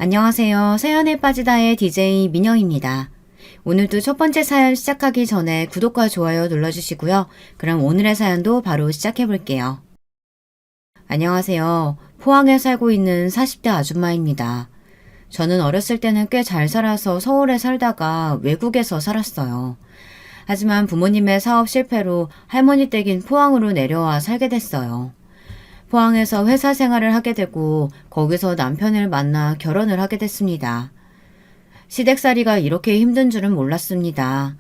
안녕하세요. 사연에 빠지다의 DJ 민영입니다. 오늘도 첫 번째 사연 시작하기 전에 구독과 좋아요 눌러주시고요. 그럼 오늘의 사연도 바로 시작해 볼게요. 안녕하세요. 포항에 살고 있는 40대 아줌마입니다. 저는 어렸을 때는 꽤 잘 살아서 서울에 살다가 외국에서 살았어요. 하지만 부모님의 사업 실패로 할머니 댁인 포항으로 내려와 살게 됐어요. 포항에서 회사 생활을 하게 되고 거기서 남편을 만나 결혼을 하게 됐습니다. 시댁살이가 이렇게 힘든 줄은 몰랐습니다.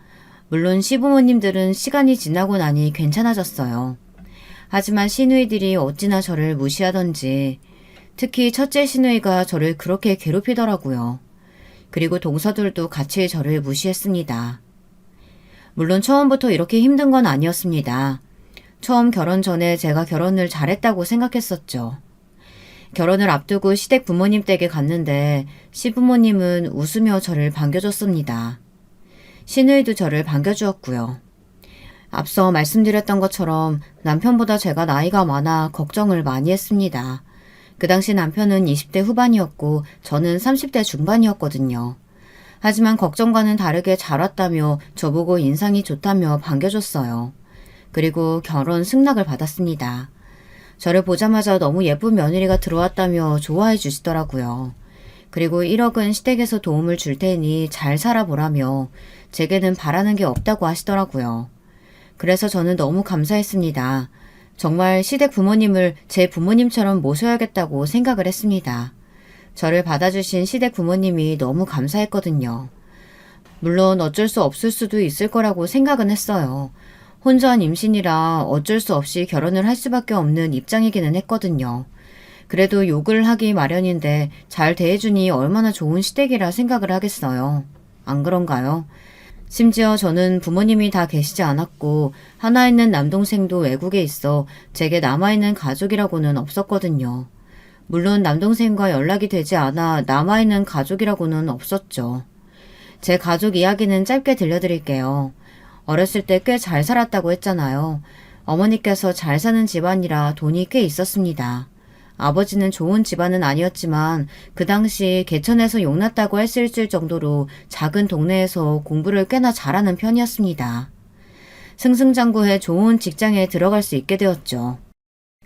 물론 시부모님들은 시간이 지나고 나니 괜찮아졌어요. 하지만 시누이들이 어찌나 저를 무시하던지 특히 첫째 시누이가 저를 그렇게 괴롭히더라고요. 그리고 동서들도 같이 저를 무시했습니다. 물론 처음부터 이렇게 힘든 건 아니었습니다. 처음 결혼 전에 제가 결혼을 잘했다고 생각했었죠. 결혼을 앞두고 시댁 부모님 댁에 갔는데 시부모님은 웃으며 저를 반겨줬습니다. 시누이도 저를 반겨주었고요. 앞서 말씀드렸던 것처럼 남편보다 제가 나이가 많아 걱정을 많이 했습니다. 그 당시 남편은 20대 후반이었고 저는 30대 중반이었거든요. 하지만 걱정과는 다르게 잘 왔다며 저보고 인상이 좋다며 반겨줬어요. 그리고 결혼 승낙을 받았습니다. 저를 보자마자 너무 예쁜 며느리가 들어왔다며 좋아해 주시더라고요. 그리고 1억은 시댁에서 도움을 줄 테니 잘 살아보라며 제게는 바라는 게 없다고 하시더라고요. 그래서 저는 너무 감사했습니다. 정말 시댁 부모님을 제 부모님처럼 모셔야겠다고 생각을 했습니다. 저를 받아주신 시댁 부모님이 너무 감사했거든요. 물론 어쩔 수 없을 수도 있을 거라고 생각은 했어요. 혼전 임신이라 어쩔 수 없이 결혼을 할 수밖에 없는 입장이기는 했거든요. 그래도 욕을 하기 마련인데 잘 대해주니 얼마나 좋은 시댁이라 생각을 하겠어요. 안 그런가요? 심지어 저는 부모님이 다 계시지 않았고 하나 있는 남동생도 외국에 있어 제게 남아있는 가족이라고는 없었거든요. 물론 남동생과 연락이 되지 않아 남아있는 가족이라고는 없었죠. 제 가족 이야기는 짧게 들려드릴게요. 어렸을 때 꽤 잘 살았다고 했잖아요. 어머니께서 잘 사는 집안이라 돈이 꽤 있었습니다. 아버지는 좋은 집안은 아니었지만 그 당시 개천에서 용났다고 할 수 있을 정도로 작은 동네에서 공부를 꽤나 잘하는 편이었습니다. 승승장구해 좋은 직장에 들어갈 수 있게 되었죠.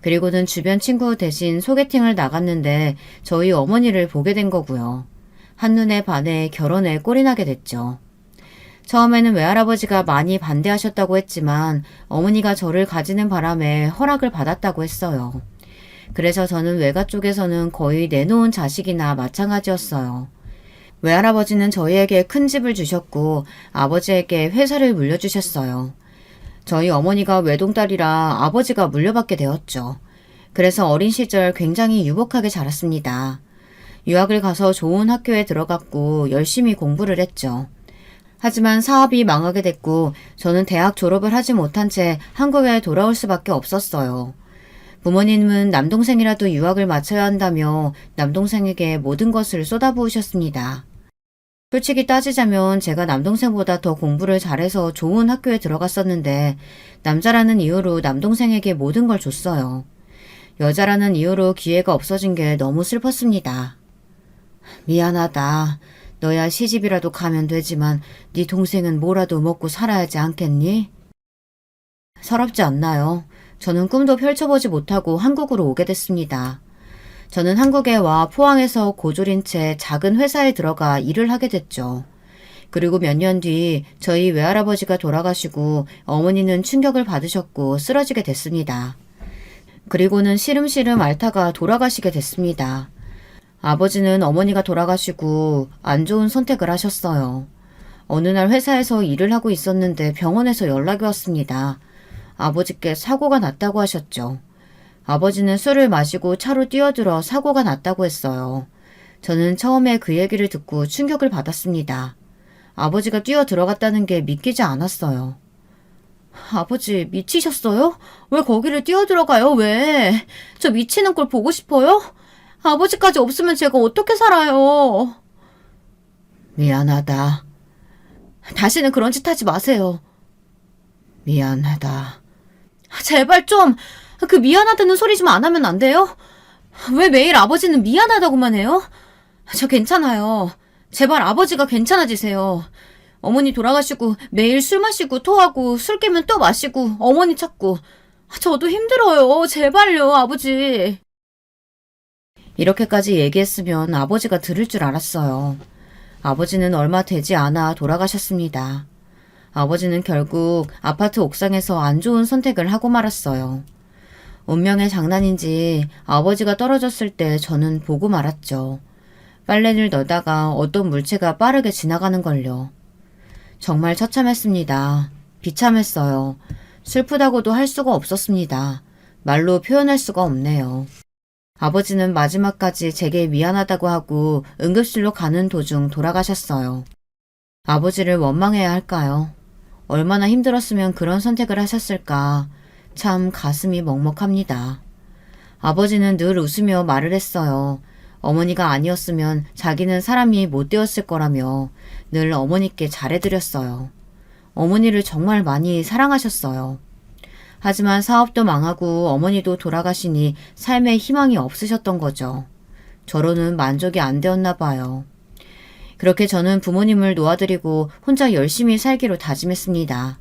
그리고는 주변 친구 대신 소개팅을 나갔는데 저희 어머니를 보게 된 거고요. 한눈에 반해 결혼에 꼴이 나게 됐죠. 처음에는 외할아버지가 많이 반대하셨다고 했지만 어머니가 저를 가지는 바람에 허락을 받았다고 했어요. 그래서 저는 외가 쪽에서는 거의 내놓은 자식이나 마찬가지였어요. 외할아버지는 저희에게 큰 집을 주셨고 아버지에게 회사를 물려주셨어요. 저희 어머니가 외동딸이라 아버지가 물려받게 되었죠. 그래서 어린 시절 굉장히 유복하게 자랐습니다. 유학을 가서 좋은 학교에 들어갔고 열심히 공부를 했죠. 하지만 사업이 망하게 됐고 저는 대학 졸업을 하지 못한 채 한국에 돌아올 수밖에 없었어요. 부모님은 남동생이라도 유학을 마쳐야 한다며 남동생에게 모든 것을 쏟아부으셨습니다. 솔직히 따지자면 제가 남동생보다 더 공부를 잘해서 좋은 학교에 들어갔었는데 남자라는 이유로 남동생에게 모든 걸 줬어요. 여자라는 이유로 기회가 없어진 게 너무 슬펐습니다. 미안하다. 너야 시집이라도 가면 되지만 네 동생은 뭐라도 먹고 살아야지 않겠니? 서럽지 않나요? 저는 꿈도 펼쳐보지 못하고 한국으로 오게 됐습니다. 저는 한국에 와 포항에서 고졸인 채 작은 회사에 들어가 일을 하게 됐죠. 그리고 몇 년 뒤 저희 외할아버지가 돌아가시고 어머니는 충격을 받으셨고 쓰러지게 됐습니다. 그리고는 시름시름 앓다가 돌아가시게 됐습니다. 아버지는 어머니가 돌아가시고 안 좋은 선택을 하셨어요. 어느 날 회사에서 일을 하고 있었는데 병원에서 연락이 왔습니다. 아버지께 사고가 났다고 하셨죠. 아버지는 술을 마시고 차로 뛰어들어 사고가 났다고 했어요. 저는 처음에 그 얘기를 듣고 충격을 받았습니다. 아버지가 뛰어들어갔다는 게 믿기지 않았어요. 아버지 미치셨어요? 왜 거기를 뛰어들어가요? 왜? 저 미치는 걸 보고 싶어요? 아버지까지 없으면 제가 어떻게 살아요? 미안하다. 다시는 그런 짓 하지 마세요. 미안하다. 제발 좀 그 미안하다는 소리 좀 안 하면 안 돼요? 왜 매일 아버지는 미안하다고만 해요? 저 괜찮아요. 제발 아버지가 괜찮아지세요. 어머니 돌아가시고 매일 술 마시고 토하고 술 깨면 또 마시고 어머니 찾고 저도 힘들어요. 제발요, 아버지. 이렇게까지 얘기했으면 아버지가 들을 줄 알았어요. 아버지는 얼마 되지 않아 돌아가셨습니다. 아버지는 결국 아파트 옥상에서 안 좋은 선택을 하고 말았어요. 운명의 장난인지 아버지가 떨어졌을 때 저는 보고 말았죠. 빨래를 넣다가 어떤 물체가 빠르게 지나가는 걸요. 정말 처참했습니다. 비참했어요. 슬프다고도 할 수가 없었습니다. 말로 표현할 수가 없네요. 아버지는 마지막까지 제게 미안하다고 하고 응급실로 가는 도중 돌아가셨어요. 아버지를 원망해야 할까요? 얼마나 힘들었으면 그런 선택을 하셨을까. 참 가슴이 먹먹합니다. 아버지는 늘 웃으며 말을 했어요. 어머니가 아니었으면 자기는 사람이 못 되었을 거라며 늘 어머니께 잘해드렸어요. 어머니를 정말 많이 사랑하셨어요. 하지만 사업도 망하고 어머니도 돌아가시니 삶에 희망이 없으셨던 거죠. 저로는 만족이 안 되었나 봐요. 그렇게 저는 부모님을 놓아드리고 혼자 열심히 살기로 다짐했습니다.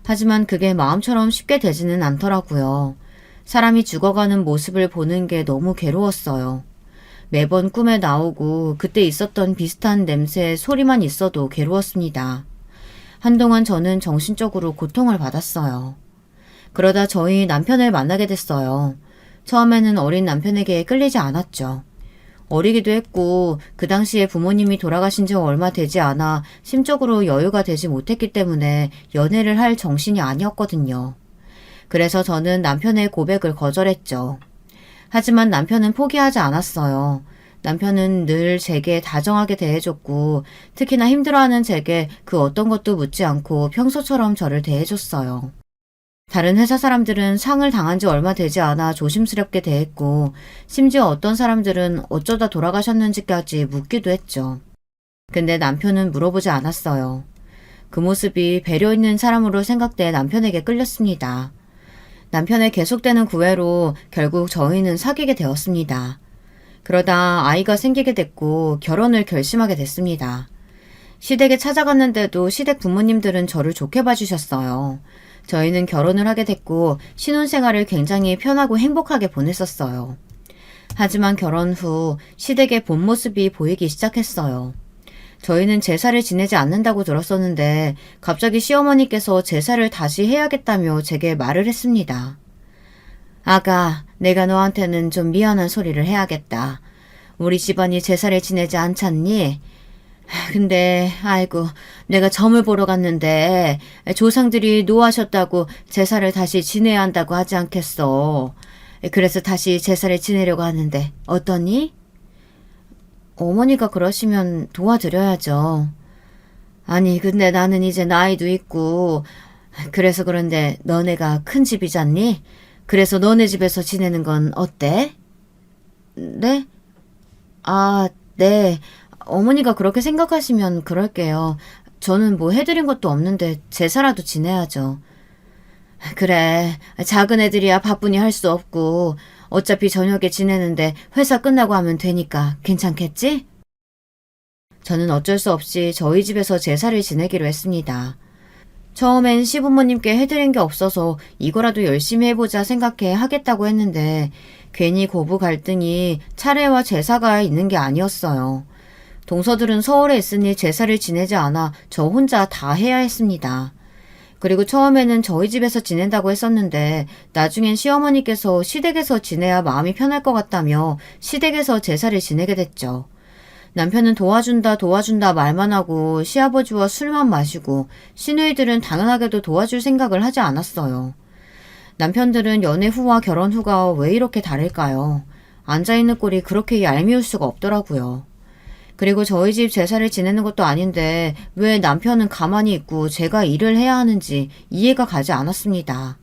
하지만 그게 마음처럼 쉽게 되지는 않더라고요. 사람이 죽어가는 모습을 보는 게 너무 괴로웠어요. 매번 꿈에 나오고 그때 있었던 비슷한 냄새의 소리만 있어도 괴로웠습니다. 한동안 저는 정신적으로 고통을 받았어요. 그러다 저희 남편을 만나게 됐어요. 처음에는 어린 남편에게 끌리지 않았죠. 어리기도 했고 그 당시에 부모님이 돌아가신 지 얼마 되지 않아 심적으로 여유가 되지 못했기 때문에 연애를 할 정신이 아니었거든요. 그래서 저는 남편의 고백을 거절했죠. 하지만 남편은 포기하지 않았어요. 남편은 늘 제게 다정하게 대해줬고 특히나 힘들어하는 제게 그 어떤 것도 묻지 않고 평소처럼 저를 대해줬어요. 다른 회사 사람들은 상을 당한 지 얼마 되지 않아 조심스럽게 대했고 심지어 어떤 사람들은 어쩌다 돌아가셨는지까지 묻기도 했죠. 근데 남편은 물어보지 않았어요. 그 모습이 배려 있는 사람으로 생각돼 남편에게 끌렸습니다. 남편의 계속되는 구애로 결국 저희는 사귀게 되었습니다. 그러다 아이가 생기게 됐고 결혼을 결심하게 됐습니다. 시댁에 찾아갔는데도 시댁 부모님들은 저를 좋게 봐주셨어요. 저희는 결혼을 하게 됐고 신혼생활을 굉장히 편하고 행복하게 보냈었어요. 하지만 결혼 후 시댁의 본 모습이 보이기 시작했어요. 저희는 제사를 지내지 않는다고 들었었는데 갑자기 시어머니께서 제사를 다시 해야겠다며 제게 말을 했습니다. 아가, 내가 너한테는 좀 미안한 소리를 해야겠다. 우리 집안이 제사를 지내지 않잖니? 근데 아이고 내가 점을 보러 갔는데 조상들이 노하셨다고 제사를 다시 지내야 한다고 하지 않겠어. 그래서 다시 제사를 지내려고 하는데 어떠니? 어머니가 그러시면 도와드려야죠. 아니 근데 나는 이제 나이도 있고 그래서 그런데 너네가 큰 집이잖니? 그래서 너네 집에서 지내는 건 어때? 네? 아, 네. 어머니가 그렇게 생각하시면 그럴게요. 저는 뭐 해드린 것도 없는데 제사라도 지내야죠. 그래, 작은 애들이야 바쁘니 할 수 없고 어차피 저녁에 지내는데 회사 끝나고 하면 되니까 괜찮겠지? 저는 어쩔 수 없이 저희 집에서 제사를 지내기로 했습니다. 처음엔 시부모님께 해드린 게 없어서 이거라도 열심히 해보자 생각해 하겠다고 했는데 괜히 고부 갈등이 차례와 제사가 있는 게 아니었어요. 동서들은 서울에 있으니 제사를 지내지 않아 저 혼자 다 해야 했습니다. 그리고 처음에는 저희 집에서 지낸다고 했었는데 나중엔 시어머니께서 시댁에서 지내야 마음이 편할 것 같다며 시댁에서 제사를 지내게 됐죠. 남편은 도와준다 말만 하고 시아버지와 술만 마시고 시누이들은 당연하게도 도와줄 생각을 하지 않았어요. 남편들은 연애 후와 결혼 후가 왜 이렇게 다를까요? 앉아있는 꼴이 그렇게 얄미울 수가 없더라고요. 그리고 저희 집 제사를 지내는 것도 아닌데 왜 남편은 가만히 있고 제가 일을 해야 하는지 이해가 가지 않았습니다.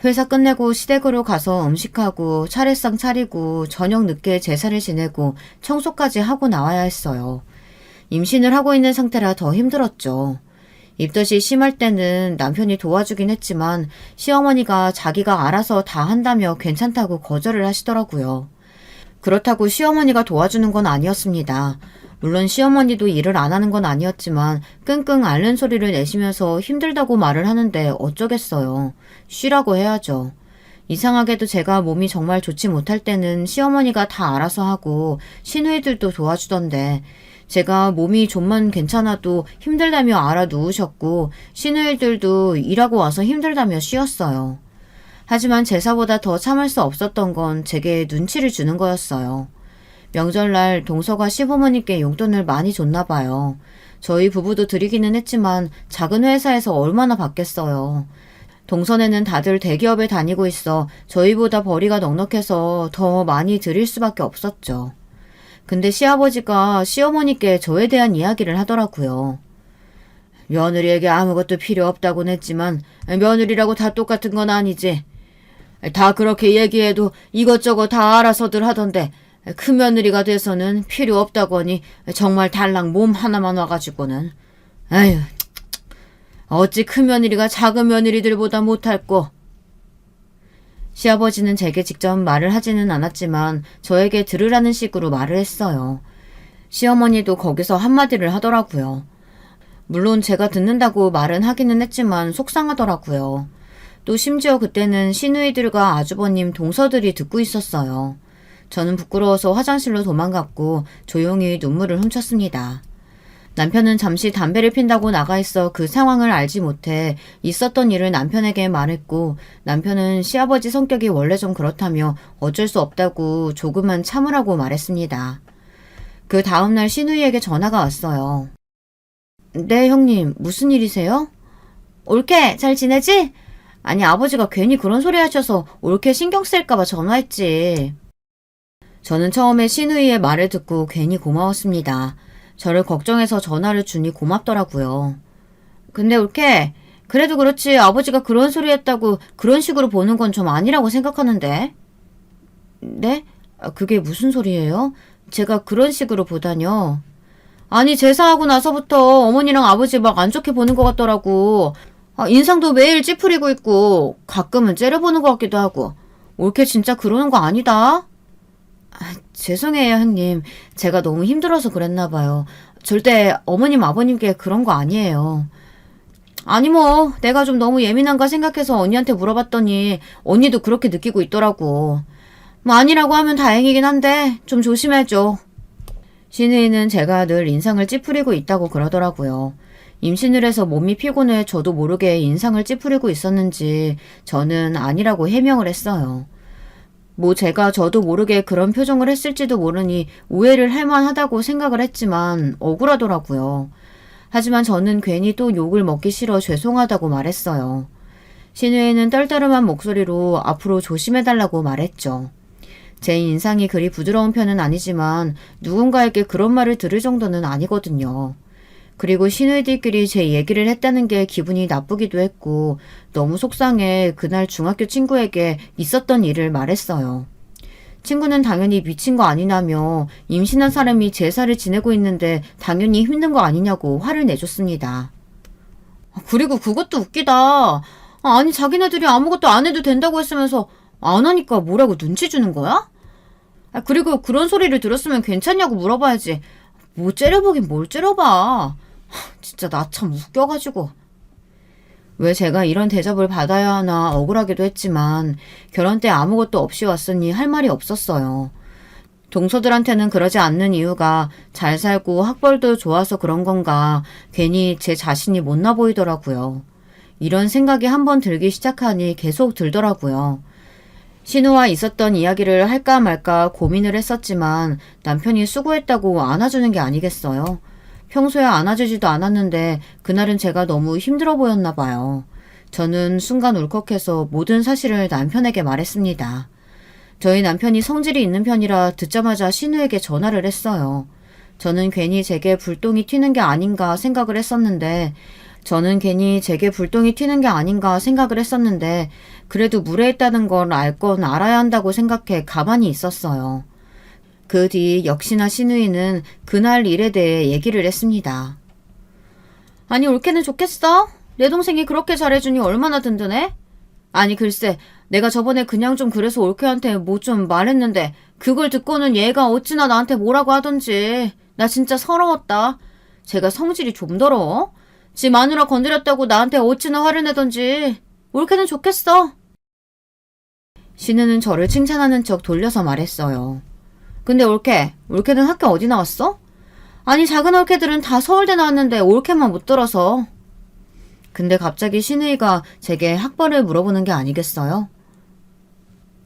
회사 끝내고 시댁으로 가서 음식하고 차례상 차리고 저녁 늦게 제사를 지내고 청소까지 하고 나와야 했어요. 임신을 하고 있는 상태라 더 힘들었죠. 입덧이 심할 때는 남편이 도와주긴 했지만 시어머니가 자기가 알아서 다 한다며 괜찮다고 거절을 하시더라고요. 그렇다고 시어머니가 도와주는 건 아니었습니다. 물론 시어머니도 일을 안 하는 건 아니었지만 끙끙 앓는 소리를 내시면서 힘들다고 말을 하는데 어쩌겠어요. 쉬라고 해야죠. 이상하게도 제가 몸이 정말 좋지 못할 때는 시어머니가 다 알아서 하고 시누이들도 도와주던데 제가 몸이 좀만 괜찮아도 힘들다며 알아 누우셨고 시누이들도 일하고 와서 힘들다며 쉬었어요. 하지만 제사보다 더 참을 수 없었던 건 제게 눈치를 주는 거였어요. 명절날 동서가 시부모님께 용돈을 많이 줬나 봐요. 저희 부부도 드리기는 했지만 작은 회사에서 얼마나 받겠어요. 동선에는 다들 대기업에 다니고 있어 저희보다 벌이가 넉넉해서 더 많이 드릴 수밖에 없었죠. 근데 시아버지가 시어머니께 저에 대한 이야기를 하더라고요. 며느리에게 아무것도 필요 없다고는 했지만 며느리라고 다 똑같은 건 아니지. 다 그렇게 얘기해도 이것저것 다 알아서들 하던데 큰 며느리가 돼서는 필요 없다고 하니 정말 달랑 몸 하나만 와가지고는. 아휴, 어찌 큰 며느리가 작은 며느리들보다 못할꼬. 시아버지는 제게 직접 말을 하지는 않았지만 저에게 들으라는 식으로 말을 했어요. 시어머니도 거기서 한마디를 하더라고요. 물론 제가 듣는다고 말은 하기는 했지만 속상하더라고요. 또 심지어 그때는 시누이들과 아주버님 동서들이 듣고 있었어요. 저는 부끄러워서 화장실로 도망갔고 조용히 눈물을 훔쳤습니다. 남편은 잠시 담배를 핀다고 나가 있어 그 상황을 알지 못해 있었던 일을 남편에게 말했고 남편은 시아버지 성격이 원래 좀 그렇다며 어쩔 수 없다고 조금만 참으라고 말했습니다. 그 다음날 시누이에게 전화가 왔어요. 네, 형님, 무슨 일이세요? 올케, 잘 지내지? 아니, 아버지가 괜히 그런 소리 하셔서 올케 신경 쓸까봐 전화했지. 저는 처음에 시누이의 말을 듣고 괜히 고마웠습니다. 저를 걱정해서 전화를 주니 고맙더라고요. 근데 올케, 그래도 그렇지 아버지가 그런 소리 했다고 그런 식으로 보는 건 좀 아니라고 생각하는데. 네? 그게 무슨 소리예요? 제가 그런 식으로 보다뇨. 아니, 제사하고 나서부터 어머니랑 아버지 막 안 좋게 보는 것 같더라고. 인상도 매일 찌푸리고 있고 가끔은 째려보는 것 같기도 하고. 올케 진짜 그러는 거 아니다? 죄송해요, 형님. 제가 너무 힘들어서 그랬나 봐요. 절대 어머님, 아버님께 그런 거 아니에요. 아니 뭐 내가 좀 너무 예민한가 생각해서 언니한테 물어봤더니 언니도 그렇게 느끼고 있더라고. 뭐 아니라고 하면 다행이긴 한데 좀 조심해줘. 시누이는 제가 늘 인상을 찌푸리고 있다고 그러더라고요. 임신을 해서 몸이 피곤해 저도 모르게 인상을 찌푸리고 있었는지 저는 아니라고 해명을 했어요. 뭐 제가 저도 모르게 그런 표정을 했을지도 모르니 오해를 할 만하다고 생각을 했지만 억울하더라고요. 하지만 저는 괜히 또 욕을 먹기 싫어 죄송하다고 말했어요. 시누이는 떨떠름한 목소리로 앞으로 조심해달라고 말했죠. 제 인상이 그리 부드러운 편은 아니지만 누군가에게 그런 말을 들을 정도는 아니거든요. 그리고 시누이들끼리 제 얘기를 했다는 게 기분이 나쁘기도 했고 너무 속상해 그날 중학교 친구에게 있었던 일을 말했어요. 친구는 당연히 미친 거 아니냐며 임신한 사람이 제사를 지내고 있는데 당연히 힘든 거 아니냐고 화를 내줬습니다. 그리고 그것도 웃기다. 아니 자기네들이 아무것도 안 해도 된다고 했으면서 안 하니까 뭐라고 눈치 주는 거야? 그리고 그런 소리를 들었으면 괜찮냐고 물어봐야지. 뭐 째려보긴 뭘 째려봐. 진짜 나 참 웃겨가지고. 왜 제가 이런 대접을 받아야 하나 억울하기도 했지만 결혼 때 아무것도 없이 왔으니 할 말이 없었어요. 동서들한테는 그러지 않는 이유가 잘 살고 학벌도 좋아서 그런 건가 괜히 제 자신이 못나 보이더라고요. 이런 생각이 한번 들기 시작하니 계속 들더라고요. 신우와 있었던 이야기를 할까 말까 고민을 했었지만 남편이 수고했다고 안아주는 게 아니겠어요. 평소에 안아주지도 않았는데 그날은 제가 너무 힘들어 보였나 봐요. 저는 순간 울컥해서 모든 사실을 남편에게 말했습니다. 저희 남편이 성질이 있는 편이라 듣자마자 신우에게 전화를 했어요. 저는 괜히 제게 불똥이 튀는 게 아닌가 생각을 했었는데 그래도 무례했다는 걸 알 건 알아야 한다고 생각해 가만히 있었어요. 그 뒤 역시나 시누이는 그날 일에 대해 얘기를 했습니다. 아니 올케는 좋겠어? 내 동생이 그렇게 잘해주니 얼마나 든든해? 아니 글쎄 내가 저번에 그냥 좀 그래서 올케한테 뭐 좀 말했는데 그걸 듣고는 얘가 어찌나 나한테 뭐라고 하던지. 나 진짜 서러웠다. 제가 성질이 좀 더러워? 지 마누라 건드렸다고 나한테 어찌나 화를 내던지. 올케는 좋겠어. 신우는 저를 칭찬하는 척 돌려서 말했어요. 근데 올케는 학교 어디 나왔어? 아니 작은 올케들은 다 서울대 나왔는데 올케만 못 들어서. 근데 갑자기 신우이가 제게 학벌을 물어보는 게 아니겠어요?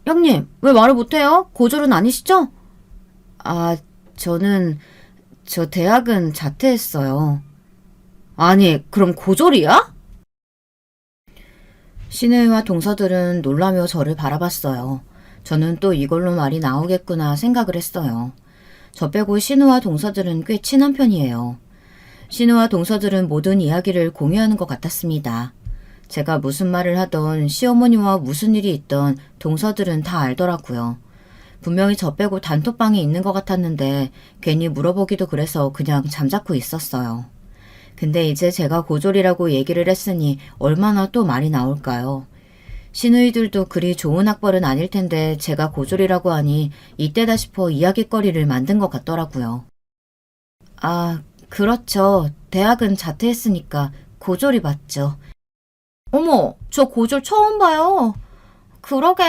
형님, 왜 말을 못해요? 고졸은 아니시죠? 아, 저 대학은 자퇴했어요. 아니, 그럼 고졸이야? 신우이와 동서들은 놀라며 저를 바라봤어요. 저는 또 이걸로 말이 나오겠구나 생각을 했어요. 저 빼고 신우와 동서들은 꽤 친한 편이에요. 신우와 동서들은 모든 이야기를 공유하는 것 같았습니다. 제가 무슨 말을 하던 시어머니와 무슨 일이 있던 동서들은 다 알더라고요. 분명히 저 빼고 단톡방에 있는 것 같았는데 괜히 물어보기도 그래서 그냥 잠자코 있었어요. 근데 이제 제가 고졸이라고 얘기를 했으니 얼마나 또 말이 나올까요? 시누이들도 그리 좋은 학벌은 아닐 텐데 제가 고졸이라고 하니 이때다 싶어 이야깃거리를 만든 것 같더라고요. 아, 그렇죠. 대학은 자퇴했으니까 고졸이 맞죠. 어머, 저 고졸 처음 봐요. 그러게.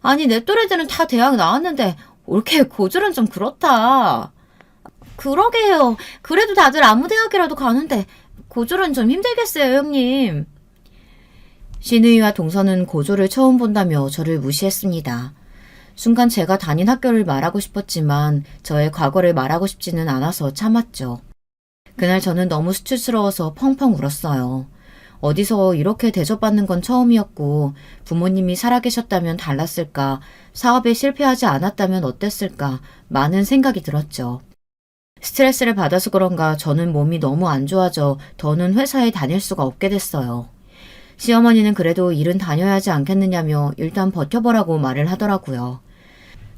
아니, 내 또래들은 다 대학 나왔는데 올케 고졸은 좀 그렇다. 그러게요. 그래도 다들 아무 대학이라도 가는데 고졸은 좀 힘들겠어요, 형님. 신우이와 동서는 고졸을 처음 본다며 저를 무시했습니다. 순간 제가 다닌 학교를 말하고 싶었지만 저의 과거를 말하고 싶지는 않아서 참았죠. 그날 저는 너무 수치스러워서 펑펑 울었어요. 어디서 이렇게 대접받는 건 처음이었고 부모님이 살아계셨다면 달랐을까, 사업에 실패하지 않았다면 어땠을까 많은 생각이 들었죠. 스트레스를 받아서 그런가 저는 몸이 너무 안 좋아져 더는 회사에 다닐 수가 없게 됐어요. 시어머니는 그래도 일은 다녀야 하지 않겠느냐며 일단 버텨보라고 말을 하더라고요.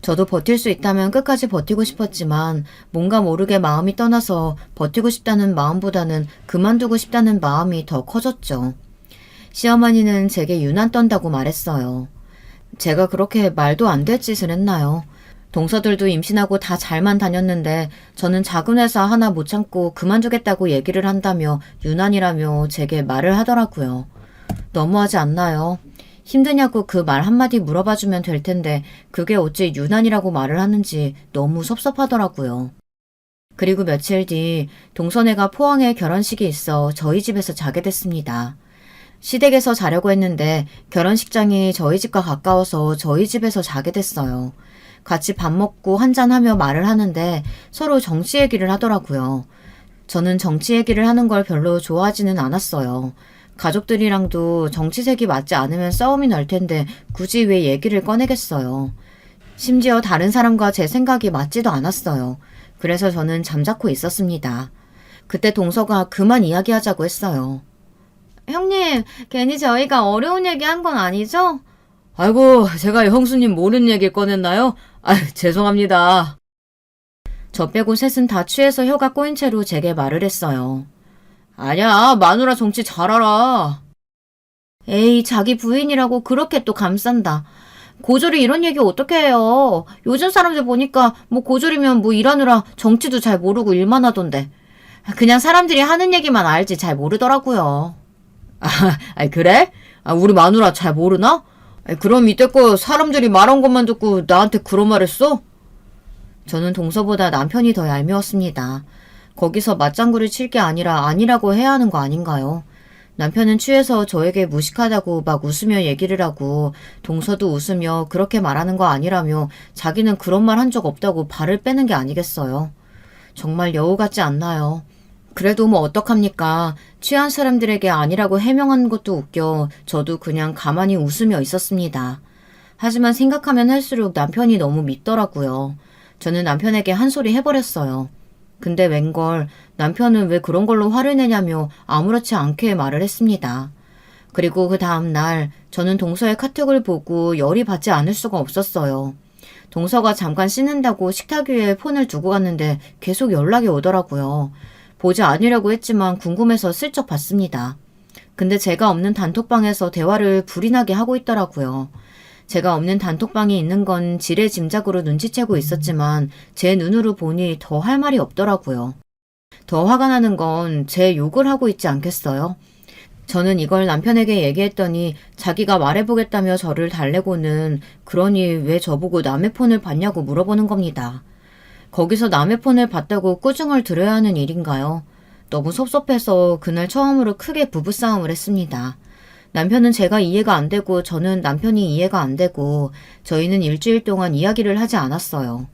저도 버틸 수 있다면 끝까지 버티고 싶었지만 뭔가 모르게 마음이 떠나서 버티고 싶다는 마음보다는 그만두고 싶다는 마음이 더 커졌죠. 시어머니는 제게 유난 떤다고 말했어요. 제가 그렇게 말도 안 될 짓을 했나요? 동서들도 임신하고 다 잘만 다녔는데 저는 작은 회사 하나 못 참고 그만두겠다고 얘기를 한다며 유난이라며 제게 말을 하더라고요. 너무하지 않나요? 힘드냐고 그 말 한마디 물어봐주면 될 텐데 그게 어찌 유난이라고 말을 하는지 너무 섭섭하더라고요. 그리고 며칠 뒤 동서네가 포항에 결혼식이 있어 저희 집에서 자게 됐습니다. 시댁에서 자려고 했는데 결혼식장이 저희 집과 가까워서 저희 집에서 자게 됐어요. 같이 밥 먹고 한잔하며 말을 하는데 서로 정치 얘기를 하더라고요. 저는 정치 얘기를 하는 걸 별로 좋아하지는 않았어요. 가족들이랑도 정치색이 맞지 않으면 싸움이 날 텐데 굳이 왜 얘기를 꺼내겠어요. 심지어 다른 사람과 제 생각이 맞지도 않았어요. 그래서 저는 잠자코 있었습니다. 그때 동서가 그만 이야기하자고 했어요. 형님, 괜히 저희가 어려운 얘기 한 건 아니죠? 아이고, 제가 형수님 모르는 얘기를 꺼냈나요? 죄송합니다. 저 빼고 셋은 다 취해서 혀가 꼬인 채로 제게 말을 했어요. 아니야, 마누라 정치 잘 알아. 에이, 자기 부인이라고 그렇게 또 감싼다. 고졸이 이런 얘기 어떻게 해요? 요즘 사람들 보니까 뭐 고졸이면 뭐 일하느라 정치도 잘 모르고 일만 하던데. 그냥 사람들이 하는 얘기만 알지 잘 모르더라고요. 그래? 우리 마누라 잘 모르나? 그럼 이때껏 사람들이 말한 것만 듣고 나한테 그런 말 했어? 저는 동서보다 남편이 더 얄미웠습니다. 거기서 맞장구를 칠 게 아니라 아니라고 해야 하는 거 아닌가요? 남편은 취해서 저에게 무식하다고 막 웃으며 얘기를 하고 동서도 웃으며 그렇게 말하는 거 아니라며 자기는 그런 말 한 적 없다고 발을 빼는 게 아니겠어요. 정말 여우 같지 않나요? 그래도 뭐 어떡합니까? 취한 사람들에게 아니라고 해명하는 것도 웃겨 저도 그냥 가만히 웃으며 있었습니다. 하지만 생각하면 할수록 남편이 너무 밉더라고요. 저는 남편에게 한 소리 해버렸어요. 근데 웬걸 남편은 왜 그런 걸로 화를 내냐며 아무렇지 않게 말을 했습니다. 그리고 그 다음 날 저는 동서의 카톡을 보고 열이 받지 않을 수가 없었어요. 동서가 잠깐 씻는다고 식탁 위에 폰을 두고 갔는데 계속 연락이 오더라고요. 보지 않으려고 했지만 궁금해서 슬쩍 봤습니다. 근데 제가 없는 단톡방에서 대화를 불이 나게 하고 있더라고요. 제가 없는 단톡방이 있는 건 지레짐작으로 눈치채고 있었지만 제 눈으로 보니 더 할 말이 없더라고요. 더 화가 나는 건 제 욕을 하고 있지 않겠어요? 저는 이걸 남편에게 얘기했더니 자기가 말해보겠다며 저를 달래고는 그러니 왜 저보고 남의 폰을 봤냐고 물어보는 겁니다. 거기서 남의 폰을 봤다고 꾸중을 들어야 하는 일인가요? 너무 섭섭해서 그날 처음으로 크게 부부싸움을 했습니다. 남편은 제가 이해가 안 되고 저는 남편이 이해가 안 되고 저희는 일주일 동안 이야기를 하지 않았어요.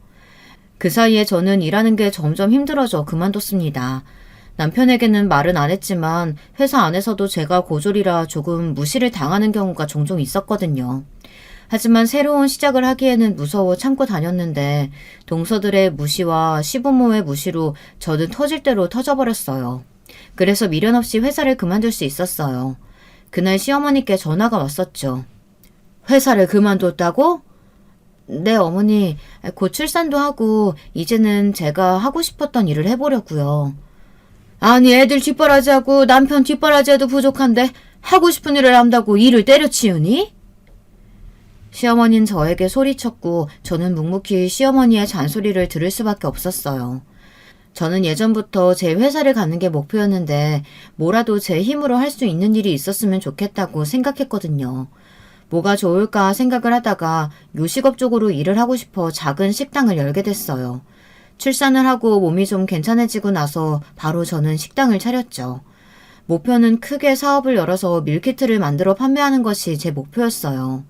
그 사이에 저는 일하는 게 점점 힘들어져 그만뒀습니다. 남편에게는 말은 안 했지만 회사 안에서도 제가 고졸이라 조금 무시를 당하는 경우가 종종 있었거든요. 하지만 새로운 시작을 하기에는 무서워 참고 다녔는데 동서들의 무시와 시부모의 무시로 저는 터질 대로 터져버렸어요. 그래서 미련 없이 회사를 그만둘 수 있었어요. 그날 시어머니께 전화가 왔었죠. 회사를 그만뒀다고? 네, 어머니. 곧 출산도 하고 이제는 제가 하고 싶었던 일을 해보려고요. 아니, 애들 뒷바라지하고 남편 뒷바라지해도 부족한데 하고 싶은 일을 한다고 일을 때려치우니? 시어머니는 저에게 소리쳤고 저는 묵묵히 시어머니의 잔소리를 들을 수밖에 없었어요. 저는 예전부터 제 회사를 가는 게 목표였는데 뭐라도 제 힘으로 할 수 있는 일이 있었으면 좋겠다고 생각했거든요. 뭐가 좋을까 생각을 하다가 요식업 쪽으로 일을 하고 싶어 작은 식당을 열게 됐어요. 출산을 하고 몸이 좀 괜찮아지고 나서 바로 저는 식당을 차렸죠. 목표는 크게 사업을 열어서 밀키트를 만들어 판매하는 것이 제 목표였어요.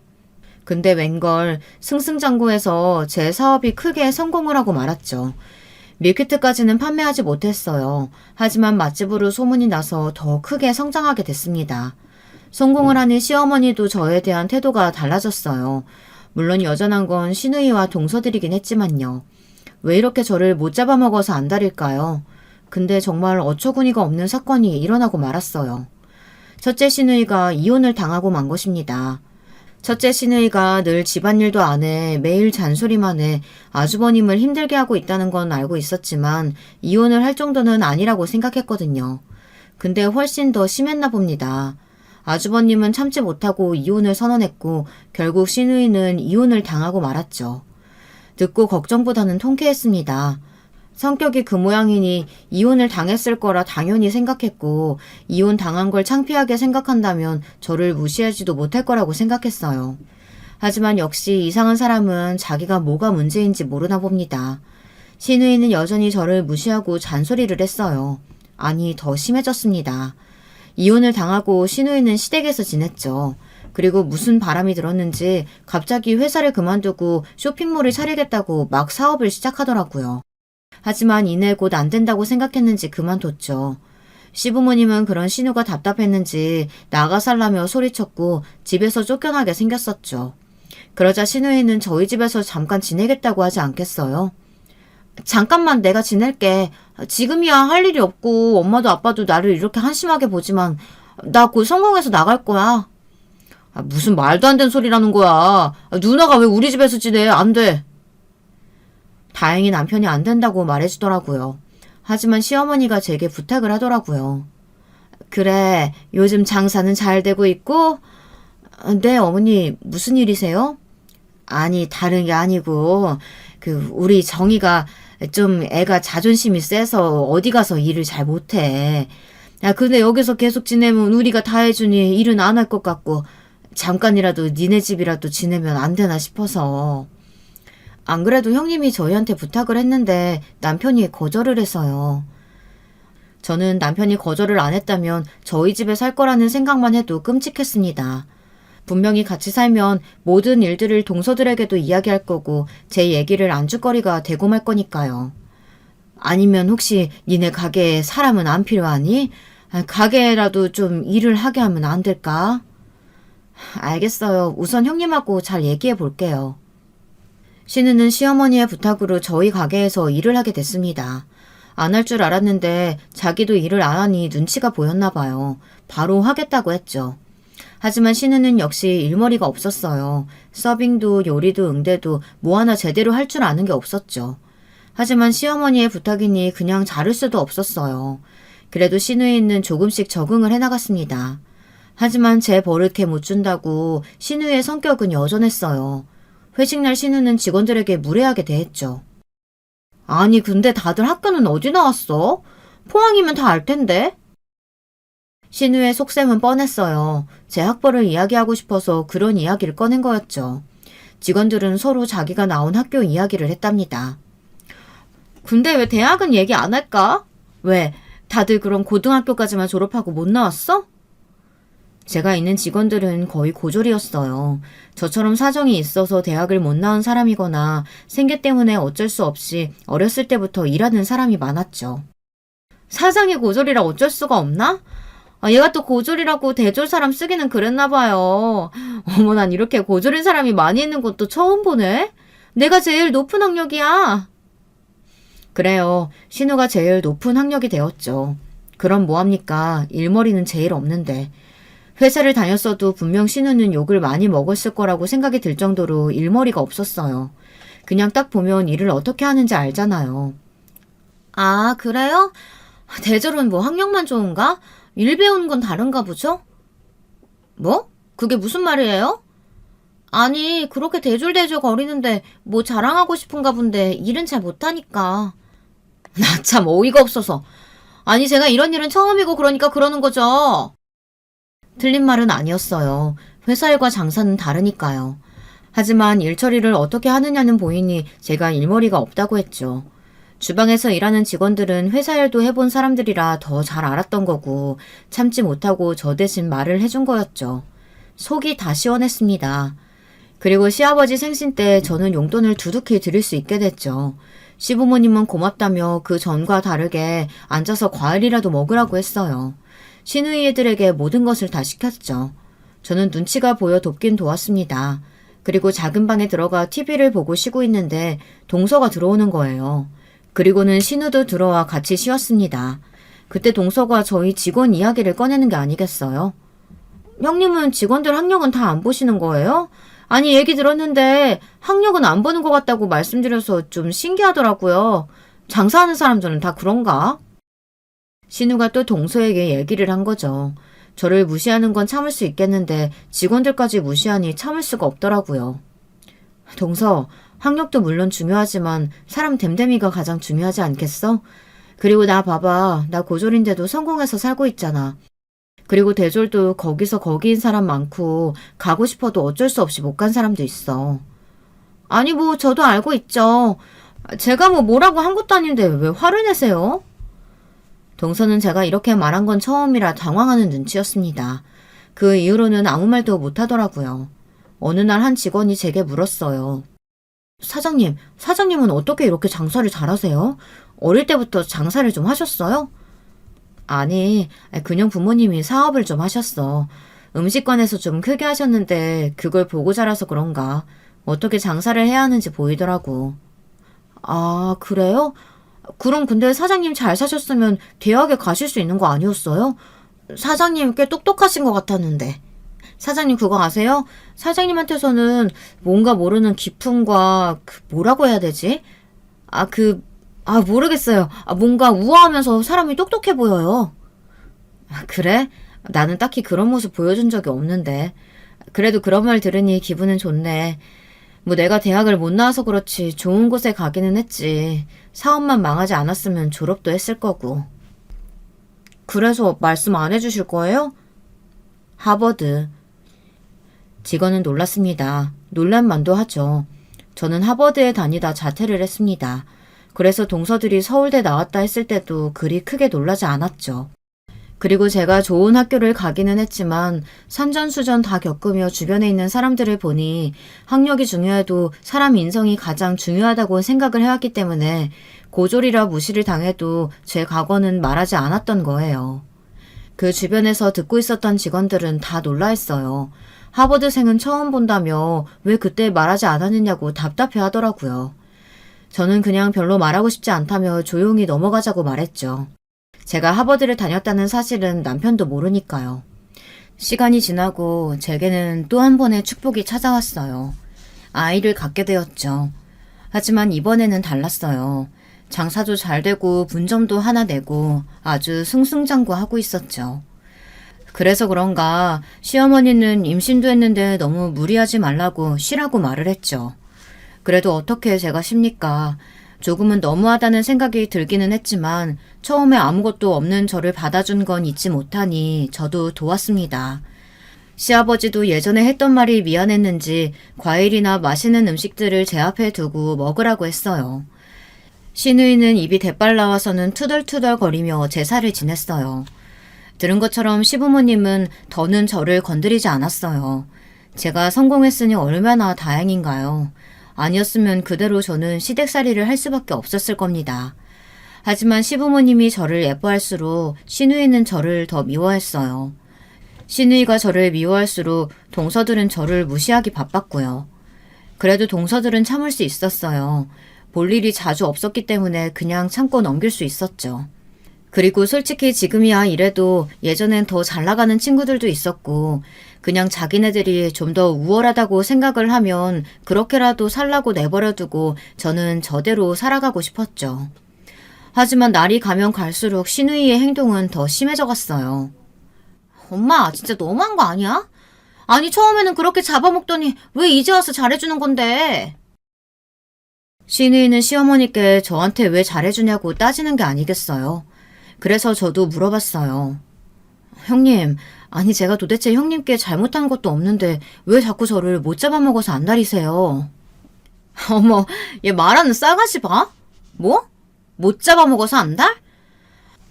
근데 웬걸 승승장구해서 제 사업이 크게 성공을 하고 말았죠. 밀키트까지는 판매하지 못했어요. 하지만 맛집으로 소문이 나서 더 크게 성장하게 됐습니다. 성공을 하니 시어머니도 저에 대한 태도가 달라졌어요. 물론 여전한 건 시누이와 동서들이긴 했지만요. 왜 이렇게 저를 못 잡아먹어서 안달일까요? 근데 정말 어처구니가 없는 사건이 일어나고 말았어요. 첫째 시누이가 이혼을 당하고 만 것입니다. 첫째 시누이가 늘 집안일도 안 해 매일 잔소리만 해 아주버님을 힘들게 하고 있다는 건 알고 있었지만 이혼을 할 정도는 아니라고 생각했거든요. 근데 훨씬 더 심했나 봅니다. 아주버님은 참지 못하고 이혼을 선언했고 결국 시누이는 이혼을 당하고 말았죠. 듣고 걱정보다는 통쾌했습니다. 성격이 그 모양이니 이혼을 당했을 거라 당연히 생각했고 이혼 당한 걸 창피하게 생각한다면 저를 무시하지도 못할 거라고 생각했어요. 하지만 역시 이상한 사람은 자기가 뭐가 문제인지 모르나 봅니다. 시누이는 여전히 저를 무시하고 잔소리를 했어요. 아니, 더 심해졌습니다. 이혼을 당하고 시누이는 시댁에서 지냈죠. 그리고 무슨 바람이 들었는지 갑자기 회사를 그만두고 쇼핑몰을 차리겠다고 막 사업을 시작하더라고요. 하지만 이내 곧 안 된다고 생각했는지 그만뒀죠. 시부모님은 그런 신우가 답답했는지 나가 살라며 소리쳤고 집에서 쫓겨나게 생겼었죠. 그러자 시누이는 저희 집에서 잠깐 지내겠다고 하지 않겠어요? 잠깐만 내가 지낼게. 지금이야 할 일이 없고 엄마도 아빠도 나를 이렇게 한심하게 보지만 나 곧 성공해서 나갈 거야. 무슨 말도 안 되는 소리라는 거야. 누나가 왜 우리 집에서 지내? 안 돼. 다행히 남편이 안 된다고 말해주더라고요. 하지만 시어머니가 제게 부탁을 하더라고요. 그래, 요즘 장사는 잘 되고 있고? 네, 어머니, 무슨 일이세요? 아니, 다른 게 아니고, 우리 정이가 좀 애가 자존심이 세서 어디 가서 일을 잘 못해. 야, 근데 여기서 계속 지내면 우리가 다 해주니 일은 안 할 것 같고, 잠깐이라도 니네 집이라도 지내면 안 되나 싶어서. 안 그래도 형님이 저희한테 부탁을 했는데 남편이 거절을 해서요. 저는 남편이 거절을 안 했다면 저희 집에 살 거라는 생각만 해도 끔찍했습니다. 분명히 같이 살면 모든 일들을 동서들에게도 이야기할 거고 제 얘기를 안주거리가 되고 말 거니까요. 아니면 혹시 니네 가게에 사람은 안 필요하니? 가게라도 좀 일을 하게 하면 안 될까? 알겠어요. 우선 형님하고 잘 얘기해 볼게요. 신우는 시어머니의 부탁으로 저희 가게에서 일을 하게 됐습니다. 안 할 줄 알았는데 자기도 일을 안 하니 눈치가 보였나 봐요. 바로 하겠다고 했죠. 하지만 신우는 역시 일머리가 없었어요. 서빙도 요리도 응대도 뭐 하나 제대로 할 줄 아는 게 없었죠. 하지만 시어머니의 부탁이니 그냥 자를 수도 없었어요. 그래도 신우이는 조금씩 적응을 해나갔습니다. 하지만 제 버릇해 못 준다고 신우의 성격은 여전했어요. 회식날 신우는 직원들에게 무례하게 대했죠. 아니 근데 다들 학교는 어디 나왔어? 포항이면 다 알 텐데. 신우의 속셈은 뻔했어요. 제 학벌을 이야기하고 싶어서 그런 이야기를 꺼낸 거였죠. 직원들은 서로 자기가 나온 학교 이야기를 했답니다. 근데 왜 대학은 얘기 안 할까? 왜? 다들 그럼 고등학교까지만 졸업하고 못 나왔어? 제가 있는 직원들은 거의 고졸이었어요. 저처럼 사정이 있어서 대학을 못 나온 사람이거나 생계 때문에 어쩔 수 없이 어렸을 때부터 일하는 사람이 많았죠. 사장이 고졸이라 어쩔 수가 없나? 얘가 또 고졸이라고 대졸 사람 쓰기는 그랬나 봐요. 어머, 난 이렇게 고졸인 사람이 많이 있는 것도 처음 보네. 내가 제일 높은 학력이야. 그래요. 신우가 제일 높은 학력이 되었죠. 그럼 뭐합니까? 일머리는 제일 없는데. 회사를 다녔어도 분명 신우는 욕을 많이 먹었을 거라고 생각이 들 정도로 일머리가 없었어요. 그냥 딱 보면 일을 어떻게 하는지 알잖아요. 아, 그래요? 대졸은 뭐 학력만 좋은가? 일 배우는 건 다른가 보죠? 뭐? 그게 무슨 말이에요? 아니, 그렇게 대졸대졸 거리는데 뭐 자랑하고 싶은가 본데 일은 잘 못하니까. 나 참 어이가 없어서. 아니, 제가 이런 일은 처음이고 그러니까 그러는 거죠. 틀린 말은 아니었어요. 회사 일과 장사는 다르니까요. 하지만 일 처리를 어떻게 하느냐는 보이니 제가 일머리가 없다고 했죠. 주방에서 일하는 직원들은 회사 일도 해본 사람들이라 더 잘 알았던 거고 참지 못하고 저 대신 말을 해준 거였죠. 속이 다 시원했습니다. 그리고 시아버지 생신 때 저는 용돈을 두둑히 드릴 수 있게 됐죠. 시부모님은 고맙다며 그 전과 다르게 앉아서 과일이라도 먹으라고 했어요. 시누이 애들에게 모든 것을 다 시켰죠. 저는 눈치가 보여 돕긴 도왔습니다. 그리고 작은 방에 들어가 TV를 보고 쉬고 있는데 동서가 들어오는 거예요. 그리고는 신우도 들어와 같이 쉬었습니다. 그때 동서가 저희 직원 이야기를 꺼내는 게 아니겠어요? 형님은 직원들 학력은 다 안 보시는 거예요? 아니 얘기 들었는데 학력은 안 보는 것 같다고 말씀드려서 좀 신기하더라고요. 장사하는 사람들은 다 그런가? 신우가 또 동서에게 얘기를 한 거죠. 저를 무시하는 건 참을 수 있겠는데 직원들까지 무시하니 참을 수가 없더라고요. 동서, 학력도 물론 중요하지만 사람 됨됨이가 가장 중요하지 않겠어? 그리고 나 봐봐. 나 고졸인데도 성공해서 살고 있잖아. 그리고 대졸도 거기서 거기인 사람 많고 가고 싶어도 어쩔 수 없이 못 간 사람도 있어. 아니 뭐 저도 알고 있죠. 제가 뭐 뭐라고 한 것도 아닌데 왜 화를 내세요? 동서는 제가 이렇게 말한 건 처음이라 당황하는 눈치였습니다. 그 이후로는 아무 말도 못하더라고요. 어느 날 한 직원이 제게 물었어요. 사장님은 어떻게 이렇게 장사를 잘하세요? 어릴 때부터 장사를 좀 하셨어요? 아니, 그냥 부모님이 사업을 좀 하셨어. 음식관에서 좀 크게 하셨는데 그걸 보고 자라서 그런가. 어떻게 장사를 해야 하는지 보이더라고. 아, 그래요? 그럼 근데 사장님 잘 사셨으면 대학에 가실 수 있는 거 아니었어요? 사장님 꽤 똑똑하신 것 같았는데. 사장님 그거 아세요? 사장님한테서는 뭔가 모르는 기품과 뭐라고 해야 되지? 모르겠어요. 뭔가 우아하면서 사람이 똑똑해 보여요. 그래? 나는 딱히 그런 모습 보여준 적이 없는데. 그래도 그런 말 들으니 기분은 좋네. 뭐 내가 대학을 못 나와서 그렇지 좋은 곳에 가기는 했지. 사업만 망하지 않았으면 졸업도 했을 거고. 그래서 말씀 안 해주실 거예요? 하버드. 직원은 놀랐습니다. 놀란만도 하죠. 저는 하버드에 다니다 자퇴를 했습니다. 그래서 동서들이 서울대 나왔다 했을 때도 그리 크게 놀라지 않았죠. 그리고 제가 좋은 학교를 가기는 했지만 산전수전 다 겪으며 주변에 있는 사람들을 보니 학력이 중요해도 사람 인성이 가장 중요하다고 생각을 해왔기 때문에 고졸이라 무시를 당해도 제 과거는 말하지 않았던 거예요. 그 주변에서 듣고 있었던 직원들은 다 놀라했어요. 하버드생은 처음 본다며 왜 그때 말하지 않았느냐고 답답해 하더라고요. 저는 그냥 별로 말하고 싶지 않다며 조용히 넘어가자고 말했죠. 제가 하버드를 다녔다는 사실은 남편도 모르니까요. 시간이 지나고 제게는 또 한 번의 축복이 찾아왔어요. 아이를 갖게 되었죠. 하지만 이번에는 달랐어요. 장사도 잘 되고 분점도 하나 내고 아주 승승장구하고 있었죠. 그래서 그런가 시어머니는 임신도 했는데 너무 무리하지 말라고 쉬라고 말을 했죠. 그래도 어떻게 제가 쉽니까? 조금은 너무하다는 생각이 들기는 했지만 처음에 아무것도 없는 저를 받아준 건 잊지 못하니 저도 도왔습니다. 시아버지도 예전에 했던 말이 미안했는지 과일이나 맛있는 음식들을 제 앞에 두고 먹으라고 했어요. 시누이는 입이 대빨 나와서는 투덜투덜 거리며 제사를 지냈어요. 들은 것처럼 시부모님은 더는 저를 건드리지 않았어요. 제가 성공했으니 얼마나 다행인가요. 아니었으면 그대로 저는 시댁살이를 할 수밖에 없었을 겁니다. 하지만 시부모님이 저를 예뻐할수록 시누이는 저를 더 미워했어요. 시누이가 저를 미워할수록 동서들은 저를 무시하기 바빴고요. 그래도 동서들은 참을 수 있었어요. 볼 일이 자주 없었기 때문에 그냥 참고 넘길 수 있었죠. 그리고 솔직히 지금이야 이래도 예전엔 더 잘 나가는 친구들도 있었고 그냥 자기네들이 좀 더 우월하다고 생각을 하면 그렇게라도 살라고 내버려두고 저는 저대로 살아가고 싶었죠. 하지만 날이 가면 갈수록 시누이의 행동은 더 심해져 갔어요. 엄마 진짜 너무한 거 아니야? 아니 처음에는 그렇게 잡아먹더니 왜 이제 와서 잘해주는 건데? 시누이는 시어머니께 저한테 왜 잘해주냐고 따지는 게 아니겠어요. 그래서 저도 물어봤어요. 형님, 아니 제가 도대체 형님께 잘못한 것도 없는데 왜 자꾸 저를 못 잡아먹어서 안달이세요? 어머, 얘 말하는 싸가지 봐? 뭐? 못 잡아먹어서 안달?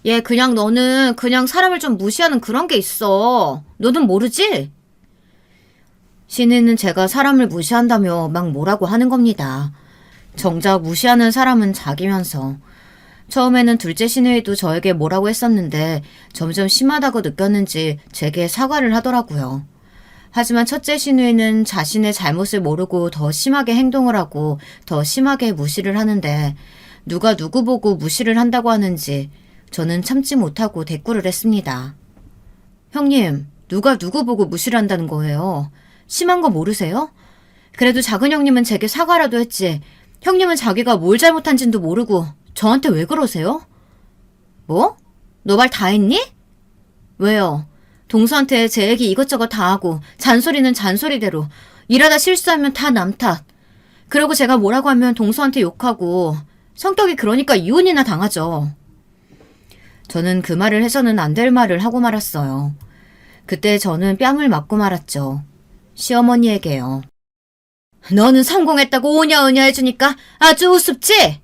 얘 그냥 너는 그냥 사람을 좀 무시하는 그런 게 있어. 너는 모르지? 시누이는 제가 사람을 무시한다며 막 뭐라고 하는 겁니다. 정작 무시하는 사람은 자기면서. 처음에는 둘째 시누이도 저에게 뭐라고 했었는데 점점 심하다고 느꼈는지 제게 사과를 하더라고요. 하지만 첫째 시누이는 자신의 잘못을 모르고 더 심하게 행동을 하고 더 심하게 무시를 하는데 누가 누구 보고 무시를 한다고 하는지 저는 참지 못하고 대꾸를 했습니다. 형님, 누가 누구 보고 무시를 한다는 거예요? 심한 거 모르세요? 그래도 작은 형님은 제게 사과라도 했지. 형님은 자기가 뭘 잘못한지도 모르고 저한테 왜 그러세요? 뭐? 너 말 다 했니? 왜요? 동서한테 제 얘기 이것저것 다 하고 잔소리는 잔소리대로 일하다 실수하면 다 남 탓. 그리고 제가 뭐라고 하면 동서한테 욕하고 성격이 그러니까 이혼이나 당하죠. 저는 그 말을 해서는 안 될 말을 하고 말았어요. 그때 저는 뺨을 맞고 말았죠. 시어머니에게요. 너는 성공했다고 오냐오냐 해주니까 아주 우습지?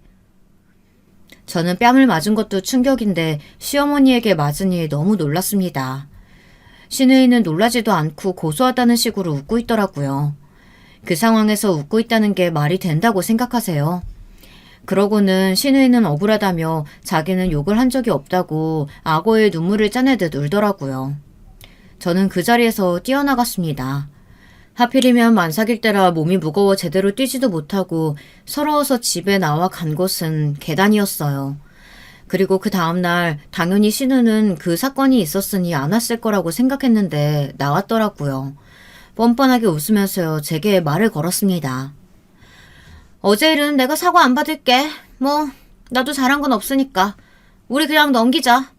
저는 뺨을 맞은 것도 충격인데 시어머니에게 맞으니 너무 놀랐습니다. 시누이는 놀라지도 않고 고소하다는 식으로 웃고 있더라고요. 그 상황에서 웃고 있다는 게 말이 된다고 생각하세요? 그러고는 시누이는 억울하다며 자기는 욕을 한 적이 없다고 악어의 눈물을 짜내듯 울더라고요. 저는 그 자리에서 뛰어나갔습니다. 하필이면 만삭일 때라 몸이 무거워 제대로 뛰지도 못하고 서러워서 집에 나와 간 곳은 계단이었어요. 그리고 그 다음날 당연히 신우는 그 사건이 있었으니 안 왔을 거라고 생각했는데 나왔더라고요. 뻔뻔하게 웃으면서요 제게 말을 걸었습니다. 어제 일은 내가 사과 안 받을게. 뭐 나도 잘한 건 없으니까 우리 그냥 넘기자.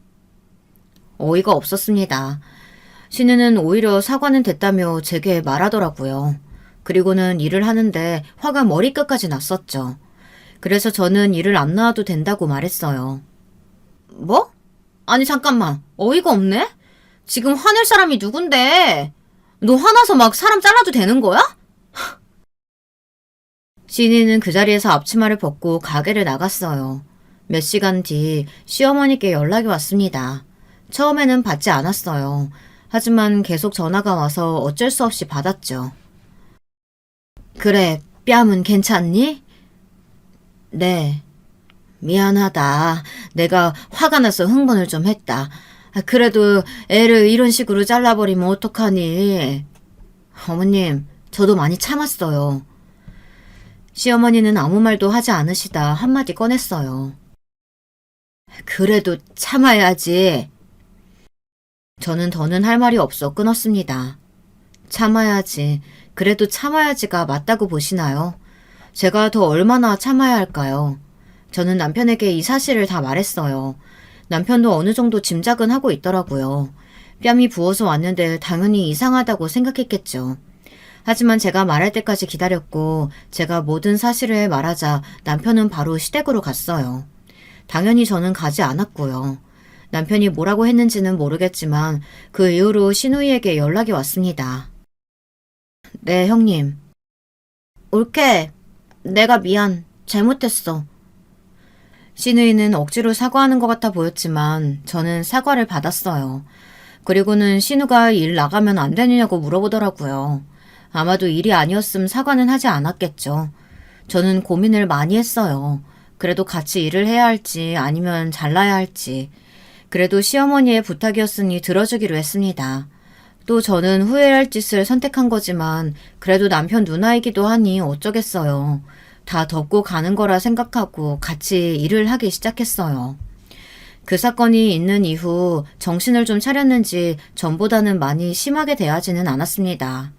어이가 없었습니다. 신우는 오히려 사과는 됐다며 제게 말하더라고요. 그리고는 일을 하는데 화가 머리끝까지 났었죠. 그래서 저는 일을 안 놔도 된다고 말했어요. 뭐? 아니 잠깐만, 어이가 없네? 지금 화낼 사람이 누군데? 너 화나서 막 사람 잘라도 되는 거야? 신이는 그 자리에서 앞치마를 벗고 가게를 나갔어요. 몇 시간 뒤 시어머니께 연락이 왔습니다. 처음에는 받지 않았어요. 하지만 계속 전화가 와서 어쩔 수 없이 받았죠. 그래, 뺨은 괜찮니? 네. 미안하다. 내가 화가 나서 흥분을 좀 했다. 그래도 애를 이런 식으로 잘라버리면 어떡하니? 어머님, 저도 많이 참았어요. 시어머니는 아무 말도 하지 않으시다 한마디 꺼냈어요. 그래도 참아야지. 저는 더는 할 말이 없어 끊었습니다. 참아야지. 그래도 참아야지가 맞다고 보시나요? 제가 더 얼마나 참아야 할까요? 저는 남편에게 이 사실을 다 말했어요. 남편도 어느 정도 짐작은 하고 있더라고요. 뺨이 부어서 왔는데 당연히 이상하다고 생각했겠죠. 하지만 제가 말할 때까지 기다렸고 제가 모든 사실을 말하자 남편은 바로 시댁으로 갔어요. 당연히 저는 가지 않았고요. 남편이 뭐라고 했는지는 모르겠지만 그 이후로 신우이에게 연락이 왔습니다. 네, 형님. 올케, 내가 미안. 잘못했어. 신우이는 억지로 사과하는 것 같아 보였지만 저는 사과를 받았어요. 그리고는 신우가 일 나가면 안 되느냐고 물어보더라고요. 아마도 일이 아니었음 사과는 하지 않았겠죠. 저는 고민을 많이 했어요. 그래도 같이 일을 해야 할지 아니면 잘라야 할지. 그래도 시어머니의 부탁이었으니 들어주기로 했습니다. 또 저는 후회할 짓을 선택한 거지만 그래도 남편 누나이기도 하니 어쩌겠어요. 다 덮고 가는 거라 생각하고 같이 일을 하기 시작했어요. 그 사건이 있는 이후 정신을 좀 차렸는지 전보다는 많이 심하게 대하지는 않았습니다.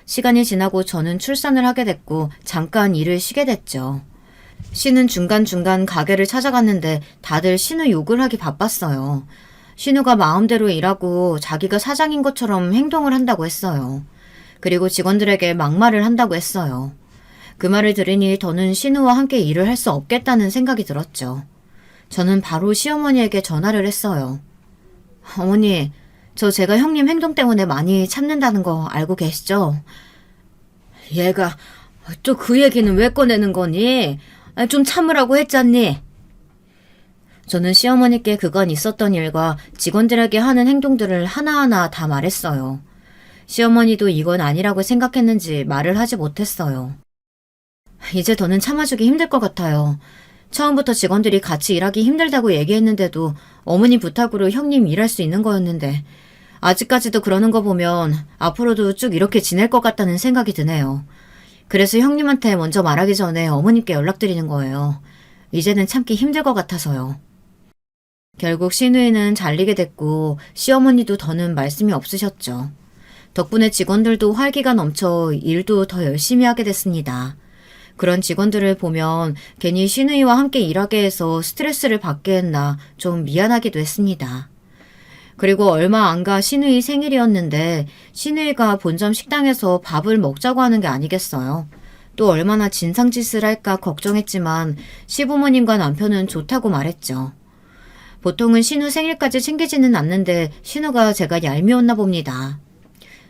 시간이 지나고 저는 출산을 하게 됐고 잠깐 일을 쉬게 됐죠. 신은 중간중간 가게를 찾아갔는데 다들 신우 욕을 하기 바빴어요. 신우가 마음대로 일하고 자기가 사장인 것처럼 행동을 한다고 했어요. 그리고 직원들에게 막말을 한다고 했어요. 그 말을 들으니 더는 신우와 함께 일을 할 수 없겠다는 생각이 들었죠. 저는 바로 시어머니에게 전화를 했어요. 어머니, 제가 형님 행동 때문에 많이 참는다는 거 알고 계시죠? 얘가 또 그 얘기는 왜 꺼내는 거니? 좀 참으라고 했잖니? 저는 시어머니께 그간 있었던 일과 직원들에게 하는 행동들을 하나하나 다 말했어요. 시어머니도 이건 아니라고 생각했는지 말을 하지 못했어요. 이제 더는 참아주기 힘들 것 같아요. 처음부터 직원들이 같이 일하기 힘들다고 얘기했는데도 어머니 부탁으로 형님 일할 수 있는 거였는데 아직까지도 그러는 거 보면 앞으로도 쭉 이렇게 지낼 것 같다는 생각이 드네요. 그래서 형님한테 먼저 말하기 전에 어머님께 연락드리는 거예요. 이제는 참기 힘들 것 같아서요. 결국 신우이는 잘리게 됐고 시어머니도 더는 말씀이 없으셨죠. 덕분에 직원들도 활기가 넘쳐 일도 더 열심히 하게 됐습니다. 그런 직원들을 보면 괜히 신우이와 함께 일하게 해서 스트레스를 받게 했나 좀 미안하기도 했습니다. 그리고 얼마 안 가 신우이 생일이었는데 신우이가 본점 식당에서 밥을 먹자고 하는 게 아니겠어요. 또 얼마나 진상짓을 할까 걱정했지만 시부모님과 남편은 좋다고 말했죠. 보통은 신우 생일까지 챙기지는 않는데 신우가 제가 얄미웠나 봅니다.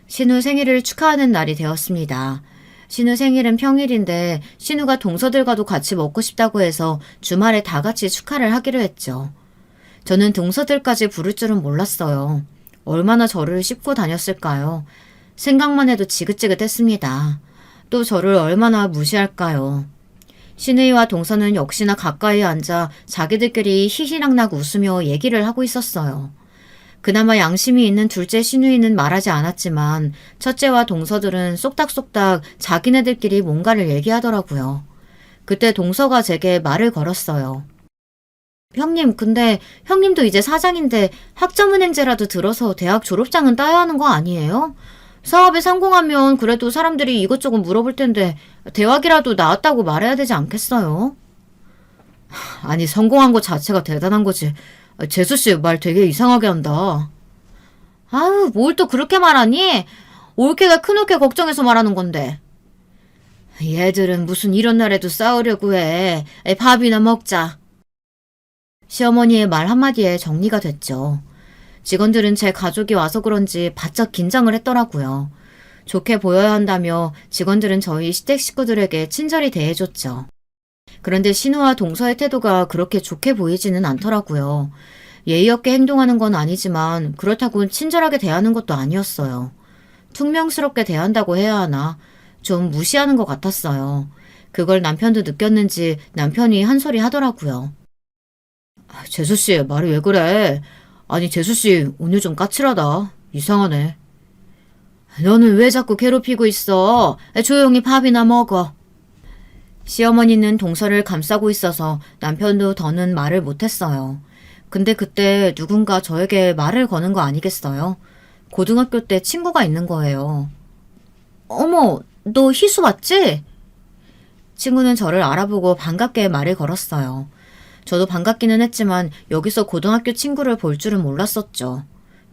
신우 생일을 축하하는 날이 되었습니다. 신우 생일은 평일인데 신우가 동서들과도 같이 먹고 싶다고 해서 주말에 다 같이 축하를 하기로 했죠. 저는 동서들까지 부를 줄은 몰랐어요. 얼마나 저를 씹고 다녔을까요? 생각만 해도 지긋지긋했습니다. 또 저를 얼마나 무시할까요? 신우이와 동서는 역시나 가까이 앉아 자기들끼리 히히낙낙 웃으며 얘기를 하고 있었어요. 그나마 양심이 있는 둘째 신우이는 말하지 않았지만 첫째와 동서들은 쏙닥쏙닥 자기네들끼리 뭔가를 얘기하더라고요. 그때 동서가 제게 말을 걸었어요. 형님, 근데 형님도 이제 사장인데 학점은행제라도 들어서 대학 졸업장은 따야 하는 거 아니에요? 사업에 성공하면 그래도 사람들이 이것저것 물어볼 텐데 대학이라도 나왔다고 말해야 되지 않겠어요? 아니, 성공한 것 자체가 대단한 거지. 재수씨 말 되게 이상하게 한다. 아유, 뭘 또 그렇게 말하니? 올케가 큰올케 걱정해서 말하는 건데. 얘들은 무슨 이런 날에도 싸우려고 해. 밥이나 먹자. 시어머니의 말 한마디에 정리가 됐죠. 직원들은 제 가족이 와서 그런지 바짝 긴장을 했더라고요. 좋게 보여야 한다며 직원들은 저희 시댁 식구들에게 친절히 대해줬죠. 그런데 신우와 동서의 태도가 그렇게 좋게 보이지는 않더라고요. 예의 없게 행동하는 건 아니지만 그렇다고 친절하게 대하는 것도 아니었어요. 퉁명스럽게 대한다고 해야 하나? 좀 무시하는 것 같았어요. 그걸 남편도 느꼈는지 남편이 한 소리 하더라고요. 재수씨, 말이 왜 그래? 아니, 재수씨, 오늘 좀 까칠하다. 이상하네. 너는 왜 자꾸 괴롭히고 있어? 조용히 밥이나 먹어. 시어머니는 동서를 감싸고 있어서 남편도 더는 말을 못했어요. 근데 그때 누군가 저에게 말을 거는 거 아니겠어요? 고등학교 때 친구가 있는 거예요. 어머, 너 희수 맞지? 친구는 저를 알아보고 반갑게 말을 걸었어요. 저도 반갑기는 했지만 여기서 고등학교 친구를 볼 줄은 몰랐었죠.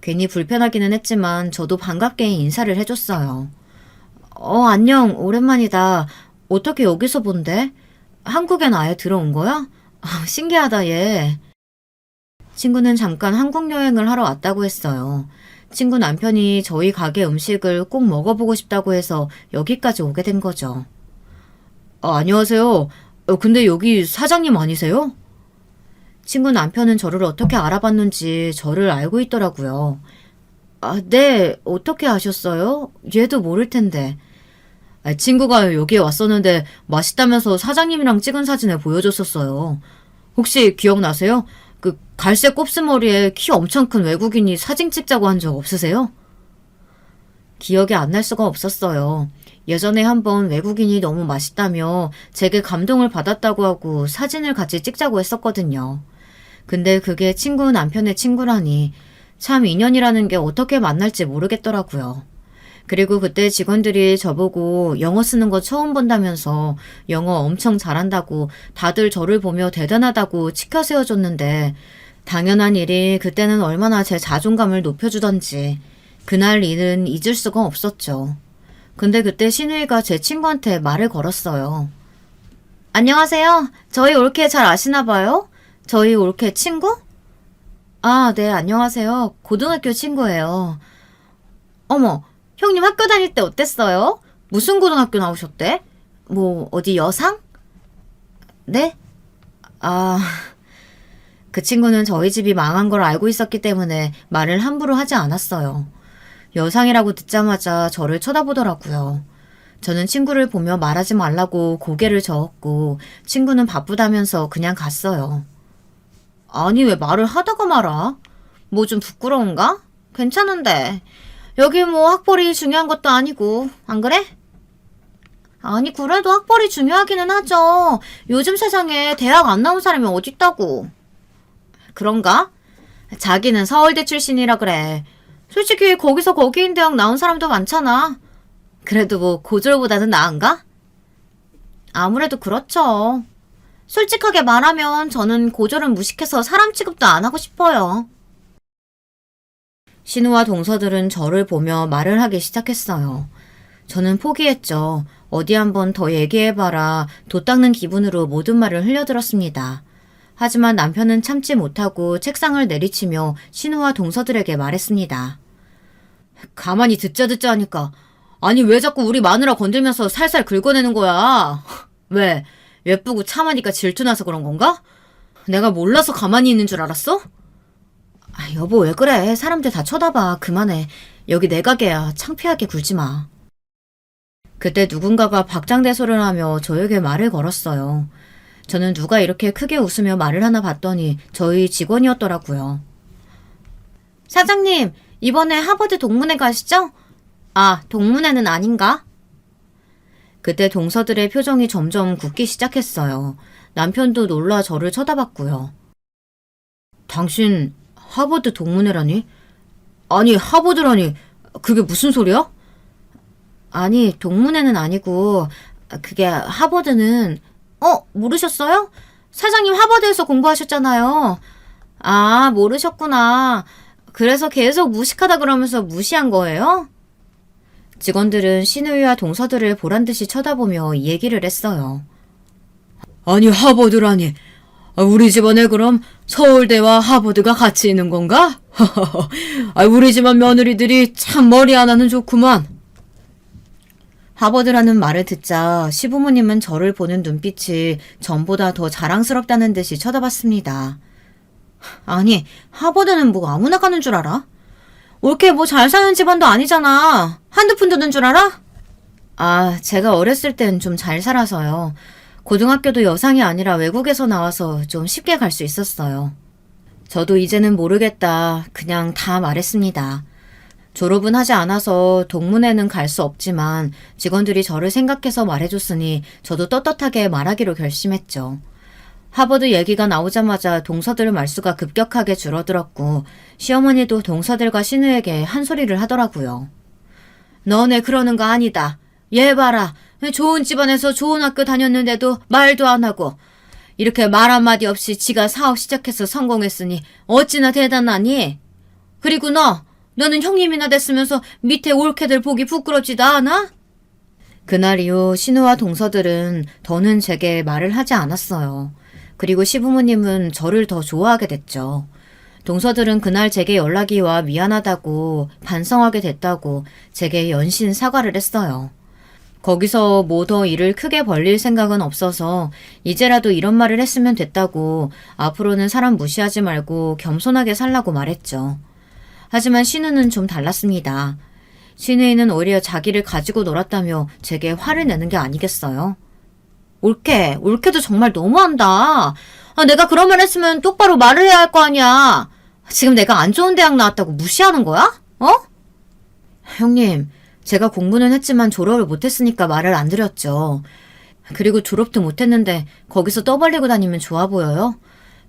괜히 불편하기는 했지만 저도 반갑게 인사를 해줬어요. 안녕. 오랜만이다. 어떻게 여기서 본대? 한국엔 아예 들어온 거야? 신기하다, 얘. 친구는 잠깐 한국 여행을 하러 왔다고 했어요. 친구 남편이 저희 가게 음식을 꼭 먹어보고 싶다고 해서 여기까지 오게 된 거죠. 안녕하세요. 근데 여기 사장님 아니세요? 친구 남편은 저를 어떻게 알아봤는지 저를 알고 있더라고요. 네. 어떻게 아셨어요? 얘도 모를 텐데. 친구가 여기에 왔었는데 맛있다면서 사장님이랑 찍은 사진을 보여줬었어요. 혹시 기억나세요? 그 갈색 곱슬머리에 키 엄청 큰 외국인이 사진 찍자고 한 적 없으세요? 기억이 안 날 수가 없었어요. 예전에 한번 외국인이 너무 맛있다며 제게 감동을 받았다고 하고 사진을 같이 찍자고 했었거든요. 근데 그게 친구 남편의 친구라니 참 인연이라는 게 어떻게 만날지 모르겠더라고요. 그리고 그때 직원들이 저보고 영어 쓰는 거 처음 본다면서 영어 엄청 잘한다고 다들 저를 보며 대단하다고 치켜 세워줬는데 당연한 일이 그때는 얼마나 제 자존감을 높여주던지 그날 일은 잊을 수가 없었죠. 근데 그때 신우이가 제 친구한테 말을 걸었어요. 안녕하세요. 저희 올케 잘 아시나 봐요? 저희 올케 친구? 네, 안녕하세요. 고등학교 친구예요. 어머, 형님 학교 다닐 때 어땠어요? 무슨 고등학교 나오셨대? 뭐, 어디 여상? 네? 아, 그 친구는 저희 집이 망한 걸 알고 있었기 때문에 말을 함부로 하지 않았어요. 여상이라고 듣자마자 저를 쳐다보더라고요. 저는 친구를 보며 말하지 말라고 고개를 저었고 친구는 바쁘다면서 그냥 갔어요. 아니 왜 말을 하다가 말아? 뭐 좀 부끄러운가? 괜찮은데. 여기 뭐 학벌이 중요한 것도 아니고 안 그래? 아니 그래도 학벌이 중요하기는 하죠. 요즘 세상에 대학 안 나온 사람이 어딨다고. 그런가? 자기는 서울대 출신이라 그래. 솔직히 거기서 거기인 대학 나온 사람도 많잖아. 그래도 뭐 고졸보다는 나은가? 아무래도 그렇죠. 솔직하게 말하면 저는 고졸은 무식해서 사람 취급도 안 하고 싶어요. 신우와 동서들은 저를 보며 말을 하기 시작했어요. 저는 포기했죠. 어디 한번 더 얘기해봐라. 도 닦는 기분으로 모든 말을 흘려들었습니다. 하지만 남편은 참지 못하고 책상을 내리치며 신우와 동서들에게 말했습니다. 가만히 듣자 하니까 아니 왜 자꾸 우리 마누라 건들면서 살살 긁어내는 거야? 왜? 예쁘고 참하니까 질투나서 그런 건가? 내가 몰라서 가만히 있는 줄 알았어? 여보 왜 그래? 사람들 다 쳐다봐. 그만해. 여기 내 가게야. 창피하게 굴지 마. 그때 누군가가 박장대소를 하며 저에게 말을 걸었어요. 저는 누가 이렇게 크게 웃으며 말을 하나 봤더니 저희 직원이었더라고요. 사장님, 이번에 하버드 동문회 가시죠? 동문회는 아닌가? 그때 동서들의 표정이 점점 굳기 시작했어요. 남편도 놀라 저를 쳐다봤고요. 당신 하버드 동문회라니? 아니 하버드라니 그게 무슨 소리야? 아니 동문회는 아니고 그게 하버드는 모르셨어요? 사장님 하버드에서 공부하셨잖아요. 모르셨구나. 그래서 계속 무식하다 그러면서 무시한 거예요? 직원들은 신우이와 동서들을 보란듯이 쳐다보며 이 얘기를 했어요. 아니 하버드라니. 우리 집안에 그럼 서울대와 하버드가 같이 있는 건가? 우리 집안 며느리들이 참 머리 하나는 좋구만. 하버드라는 말을 듣자 시부모님은 저를 보는 눈빛이 전보다 더 자랑스럽다는 듯이 쳐다봤습니다. 아니 하버드는 뭐 아무나 가는 줄 알아? 올케 뭐 잘 사는 집안도 아니잖아. 한두 푼 드는 줄 알아? 제가 어렸을 땐 좀 잘 살아서요. 고등학교도 여상이 아니라 외국에서 나와서 좀 쉽게 갈 수 있었어요. 저도 이제는 모르겠다. 그냥 다 말했습니다. 졸업은 하지 않아서 동문회는 갈 수 없지만 직원들이 저를 생각해서 말해줬으니 저도 떳떳하게 말하기로 결심했죠. 하버드 얘기가 나오자마자 동서들 말수가 급격하게 줄어들었고 시어머니도 동서들과 신우에게 한 소리를 하더라고요. 너네 그러는 거 아니다. 얘 봐라. 좋은 집안에서 좋은 학교 다녔는데도 말도 안 하고 이렇게 말 한마디 없이 지가 사업 시작해서 성공했으니 어찌나 대단하니? 그리고 너 너는 형님이나 됐으면서 밑에 올케들 보기 부끄럽지도 않아? 그날 이후 신우와 동서들은 더는 제게 말을 하지 않았어요. 그리고 시부모님은 저를 더 좋아하게 됐죠. 동서들은 그날 제게 연락이 와 미안하다고 반성하게 됐다고 제게 연신 사과를 했어요. 거기서 뭐 더 일을 크게 벌릴 생각은 없어서 이제라도 이런 말을 했으면 됐다고 앞으로는 사람 무시하지 말고 겸손하게 살라고 말했죠. 하지만 신우는 좀 달랐습니다. 신우이는 오히려 자기를 가지고 놀았다며 제게 화를 내는 게 아니겠어요? 올케도 정말 너무한다. 내가 그런 말 했으면 똑바로 말을 해야 할 거 아니야. 지금 내가 안 좋은 대학 나왔다고 무시하는 거야? 형님, 제가 공부는 했지만 졸업을 못했으니까 말을 안 드렸죠. 그리고 졸업도 못했는데 거기서 떠벌리고 다니면 좋아 보여요?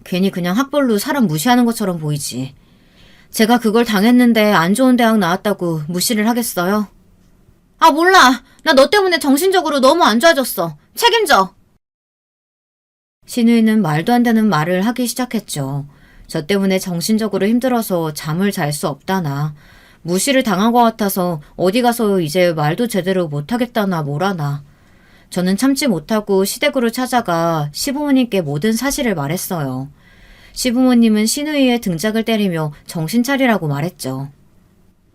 괜히 그냥 학벌로 사람 무시하는 것처럼 보이지. 제가 그걸 당했는데 안 좋은 대학 나왔다고 무시를 하겠어요? 몰라. 나 너 때문에 정신적으로 너무 안 좋아졌어. 책임져. 신우이는 말도 안 되는 말을 하기 시작했죠. 저 때문에 정신적으로 힘들어서 잠을 잘 수 없다나, 무시를 당한 것 같아서 어디 가서 이제 말도 제대로 못하겠다나 뭐라나. 저는 참지 못하고 시댁으로 찾아가 시부모님께 모든 사실을 말했어요. 시부모님은 신우이의 등짝을 때리며 정신 차리라고 말했죠.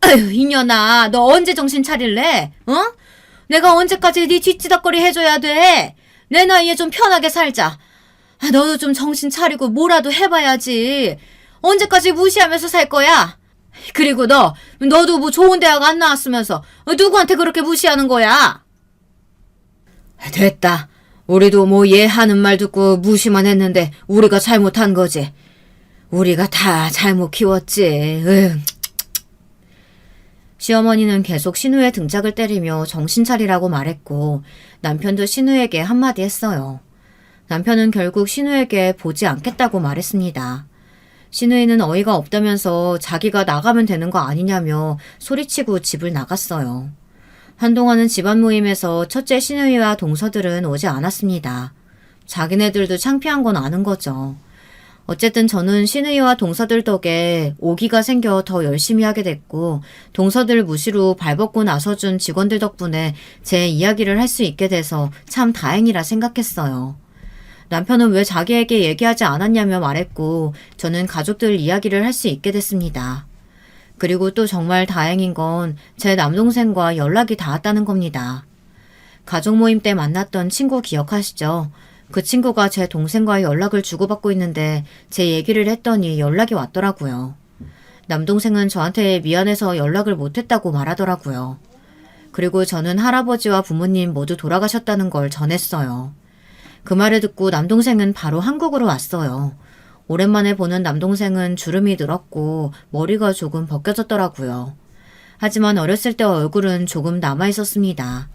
아휴, 이년아, 너 언제 정신 차릴래? 내가 언제까지 네 뒷지덕거리 해줘야 돼? 내 나이에 좀 편하게 살자. 너도 좀 정신 차리고 뭐라도 해봐야지. 언제까지 무시하면서 살 거야? 그리고 너도 뭐 좋은 대학 안 나왔으면서 누구한테 그렇게 무시하는 거야? 됐다. 우리도 뭐 얘 하는 말 듣고 무시만 했는데 우리가 잘못한 거지. 우리가 다 잘못 키웠지. 시어머니는 계속 신우의 등짝을 때리며 정신 차리라고 말했고 남편도 신우에게 한마디 했어요. 남편은 결국 신우에게 보지 않겠다고 말했습니다. 신우이는 어이가 없다면서 자기가 나가면 되는 거 아니냐며 소리치고 집을 나갔어요. 한동안은 집안 모임에서 첫째 신우이와 동서들은 오지 않았습니다. 자기네들도 창피한 건 아는 거죠. 어쨌든 저는 신우이와 동서들 덕에 오기가 생겨 더 열심히 하게 됐고 동서들 무시로 발벗고 나서준 직원들 덕분에 제 이야기를 할 수 있게 돼서 참 다행이라 생각했어요. 남편은 왜 자기에게 얘기하지 않았냐며 말했고 저는 가족들 이야기를 할 수 있게 됐습니다. 그리고 또 정말 다행인 건 제 남동생과 연락이 닿았다는 겁니다. 가족 모임 때 만났던 친구 기억하시죠? 그 친구가 제 동생과의 연락을 주고받고 있는데 제 얘기를 했더니 연락이 왔더라고요. 남동생은 저한테 미안해서 연락을 못했다고 말하더라고요. 그리고 저는 할아버지와 부모님 모두 돌아가셨다는 걸 전했어요. 그 말을 듣고 남동생은 바로 한국으로 왔어요. 오랜만에 보는 남동생은 주름이 늘었고 머리가 조금 벗겨졌더라고요. 하지만 어렸을 때 얼굴은 조금 남아있었습니다.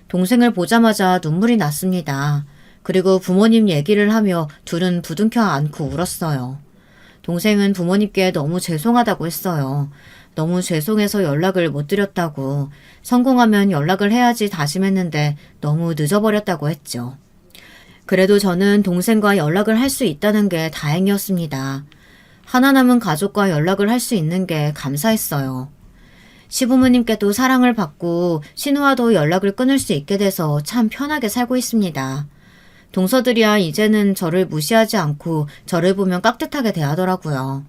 동생을 보자마자 눈물이 났습니다. 그리고 부모님 얘기를 하며 둘은 부둥켜 안고 울었어요. 동생은 부모님께 너무 죄송하다고 했어요. 너무 죄송해서 연락을 못 드렸다고, 성공하면 연락을 해야지 다짐했는데 너무 늦어버렸다고 했죠. 그래도 저는 동생과 연락을 할 수 있다는 게 다행이었습니다. 하나 남은 가족과 연락을 할 수 있는 게 감사했어요. 시부모님께도 사랑을 받고 신우와도 연락을 끊을 수 있게 돼서 참 편하게 살고 있습니다. 동서들이야 이제는 저를 무시하지 않고 저를 보면 깍듯하게 대하더라고요.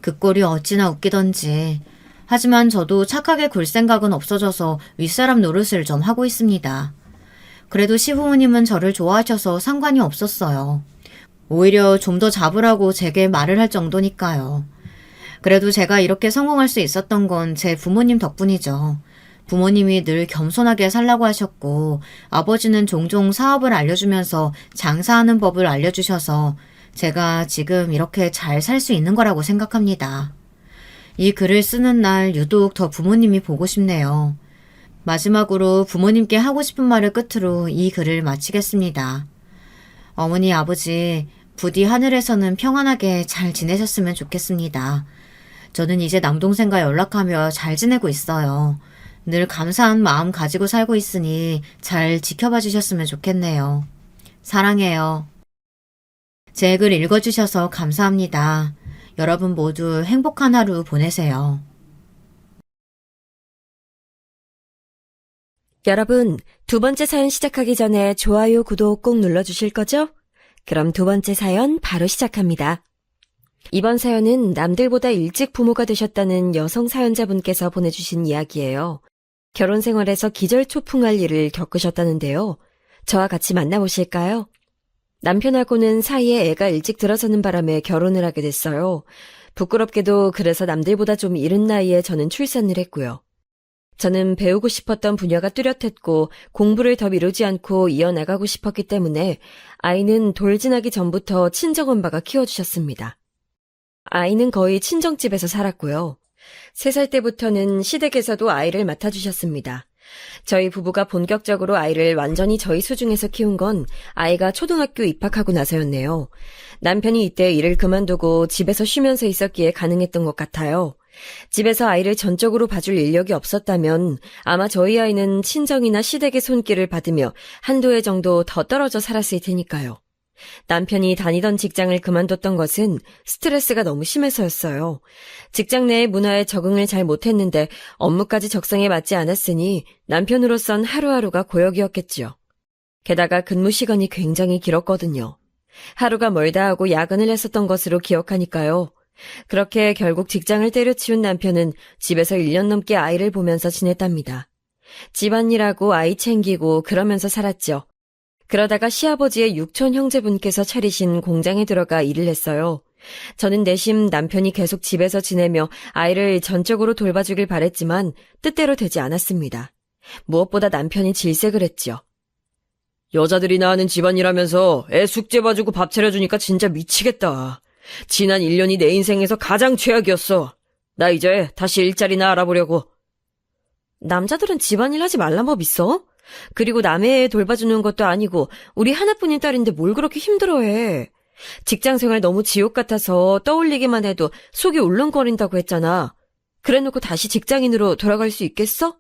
그 꼴이 어찌나 웃기던지. 하지만 저도 착하게 굴 생각은 없어져서 윗사람 노릇을 좀 하고 있습니다. 그래도 시부모님은 저를 좋아하셔서 상관이 없었어요. 오히려 좀 더 잡으라고 제게 말을 할 정도니까요. 그래도 제가 이렇게 성공할 수 있었던 건 제 부모님 덕분이죠. 부모님이 늘 겸손하게 살라고 하셨고 아버지는 종종 사업을 알려주면서 장사하는 법을 알려주셔서 제가 지금 이렇게 잘 살 수 있는 거라고 생각합니다. 이 글을 쓰는 날 유독 더 부모님이 보고 싶네요. 마지막으로 부모님께 하고 싶은 말을 끝으로 이 글을 마치겠습니다. 어머니, 아버지, 부디 하늘에서는 평안하게 잘 지내셨으면 좋겠습니다. 저는 이제 남동생과 연락하며 잘 지내고 있어요. 늘 감사한 마음 가지고 살고 있으니 잘 지켜봐 주셨으면 좋겠네요. 사랑해요. 제 글 읽어주셔서 감사합니다. 여러분 모두 행복한 하루 보내세요. 여러분, 두 번째 사연 시작하기 전에 좋아요, 구독 꼭 눌러주실 거죠? 그럼 두 번째 사연 바로 시작합니다. 이번 사연은 남들보다 일찍 부모가 되셨다는 여성 사연자분께서 보내주신 이야기예요. 결혼 생활에서 기절초풍할 일을 겪으셨다는데요. 저와 같이 만나보실까요? 남편하고는 사이에 애가 일찍 들어서는 바람에 결혼을 하게 됐어요. 부끄럽게도 그래서 남들보다 좀 이른 나이에 저는 출산을 했고요. 저는 배우고 싶었던 분야가 뚜렷했고 공부를 더 미루지 않고 이어나가고 싶었기 때문에 아이는 돌진하기 전부터 친정엄마가 키워주셨습니다. 아이는 거의 친정집에서 살았고요. 3살 때부터는 시댁에서도 아이를 맡아주셨습니다. 저희 부부가 본격적으로 아이를 완전히 저희 수중에서 키운 건 아이가 초등학교 입학하고 나서였네요. 남편이 이때 일을 그만두고 집에서 쉬면서 있었기에 가능했던 것 같아요. 집에서 아이를 전적으로 봐줄 인력이 없었다면 아마 저희 아이는 친정이나 시댁의 손길을 받으며 한두 해 정도 더 떨어져 살았을 테니까요. 남편이 다니던 직장을 그만뒀던 것은 스트레스가 너무 심해서였어요. 직장 내의 문화에 적응을 잘 못했는데 업무까지 적성에 맞지 않았으니 남편으로선 하루하루가 고역이었겠지요. 게다가 근무 시간이 굉장히 길었거든요. 하루가 멀다 하고 야근을 했었던 것으로 기억하니까요. 그렇게 결국 직장을 때려치운 남편은 집에서 1년 넘게 아이를 보면서 지냈답니다. 집안일하고 아이 챙기고 그러면서 살았죠. 그러다가 시아버지의 육촌 형제분께서 차리신 공장에 들어가 일을 했어요. 저는 내심 남편이 계속 집에서 지내며 아이를 전적으로 돌봐주길 바랬지만 뜻대로 되지 않았습니다. 무엇보다 남편이 질색을 했죠. 여자들이나 하는 집안일하면서 애 숙제 봐주고 밥 차려주니까 진짜 미치겠다. 지난 1년이 내 인생에서 가장 최악이었어. 나 이제 다시 일자리나 알아보려고. 남자들은 집안일 하지 말란 법 있어? 그리고 남의 애 돌봐주는 것도 아니고 우리 하나뿐인 딸인데 뭘 그렇게 힘들어해. 직장생활 너무 지옥 같아서 떠올리기만 해도 속이 울렁거린다고 했잖아. 그래놓고 다시 직장인으로 돌아갈 수 있겠어?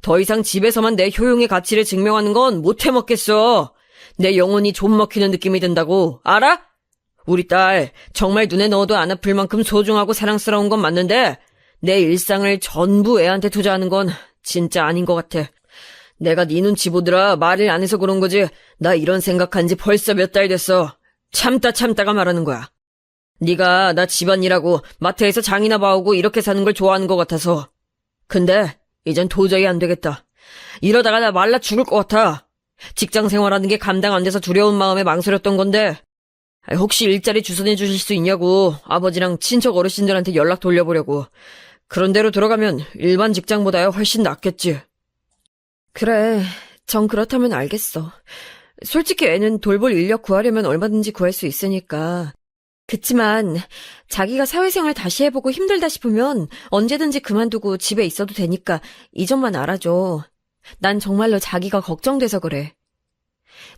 더 이상 집에서만 내 효용의 가치를 증명하는 건 못 해먹겠어. 내 영혼이 좀 먹히는 느낌이 든다고. 알아? 우리 딸 정말 눈에 넣어도 안 아플 만큼 소중하고 사랑스러운 건 맞는데 내 일상을 전부 애한테 투자하는 건 진짜 아닌 것 같아. 내가 네 눈치 보느라 말을 안 해서 그런 거지. 나 이런 생각한 지 벌써 몇 달 됐어. 참다가 말하는 거야. 네가 나 집안일하고 마트에서 장이나 봐오고 이렇게 사는 걸 좋아하는 것 같아서. 근데 이젠 도저히 안 되겠다. 이러다가 나 말라 죽을 것 같아. 직장 생활하는 게 감당 안 돼서 두려운 마음에 망설였던 건데 혹시 일자리 주선해 주실 수 있냐고 아버지랑 친척 어르신들한테 연락 돌려보려고. 그런 대로 들어가면 일반 직장보다야 훨씬 낫겠지. 그래, 정 그렇다면 알겠어. 솔직히 애는 돌볼 인력 구하려면 얼마든지 구할 수 있으니까. 그치만 자기가 사회생활 다시 해보고 힘들다 싶으면 언제든지 그만두고 집에 있어도 되니까 이 점만 알아줘. 난 정말로 자기가 걱정돼서 그래.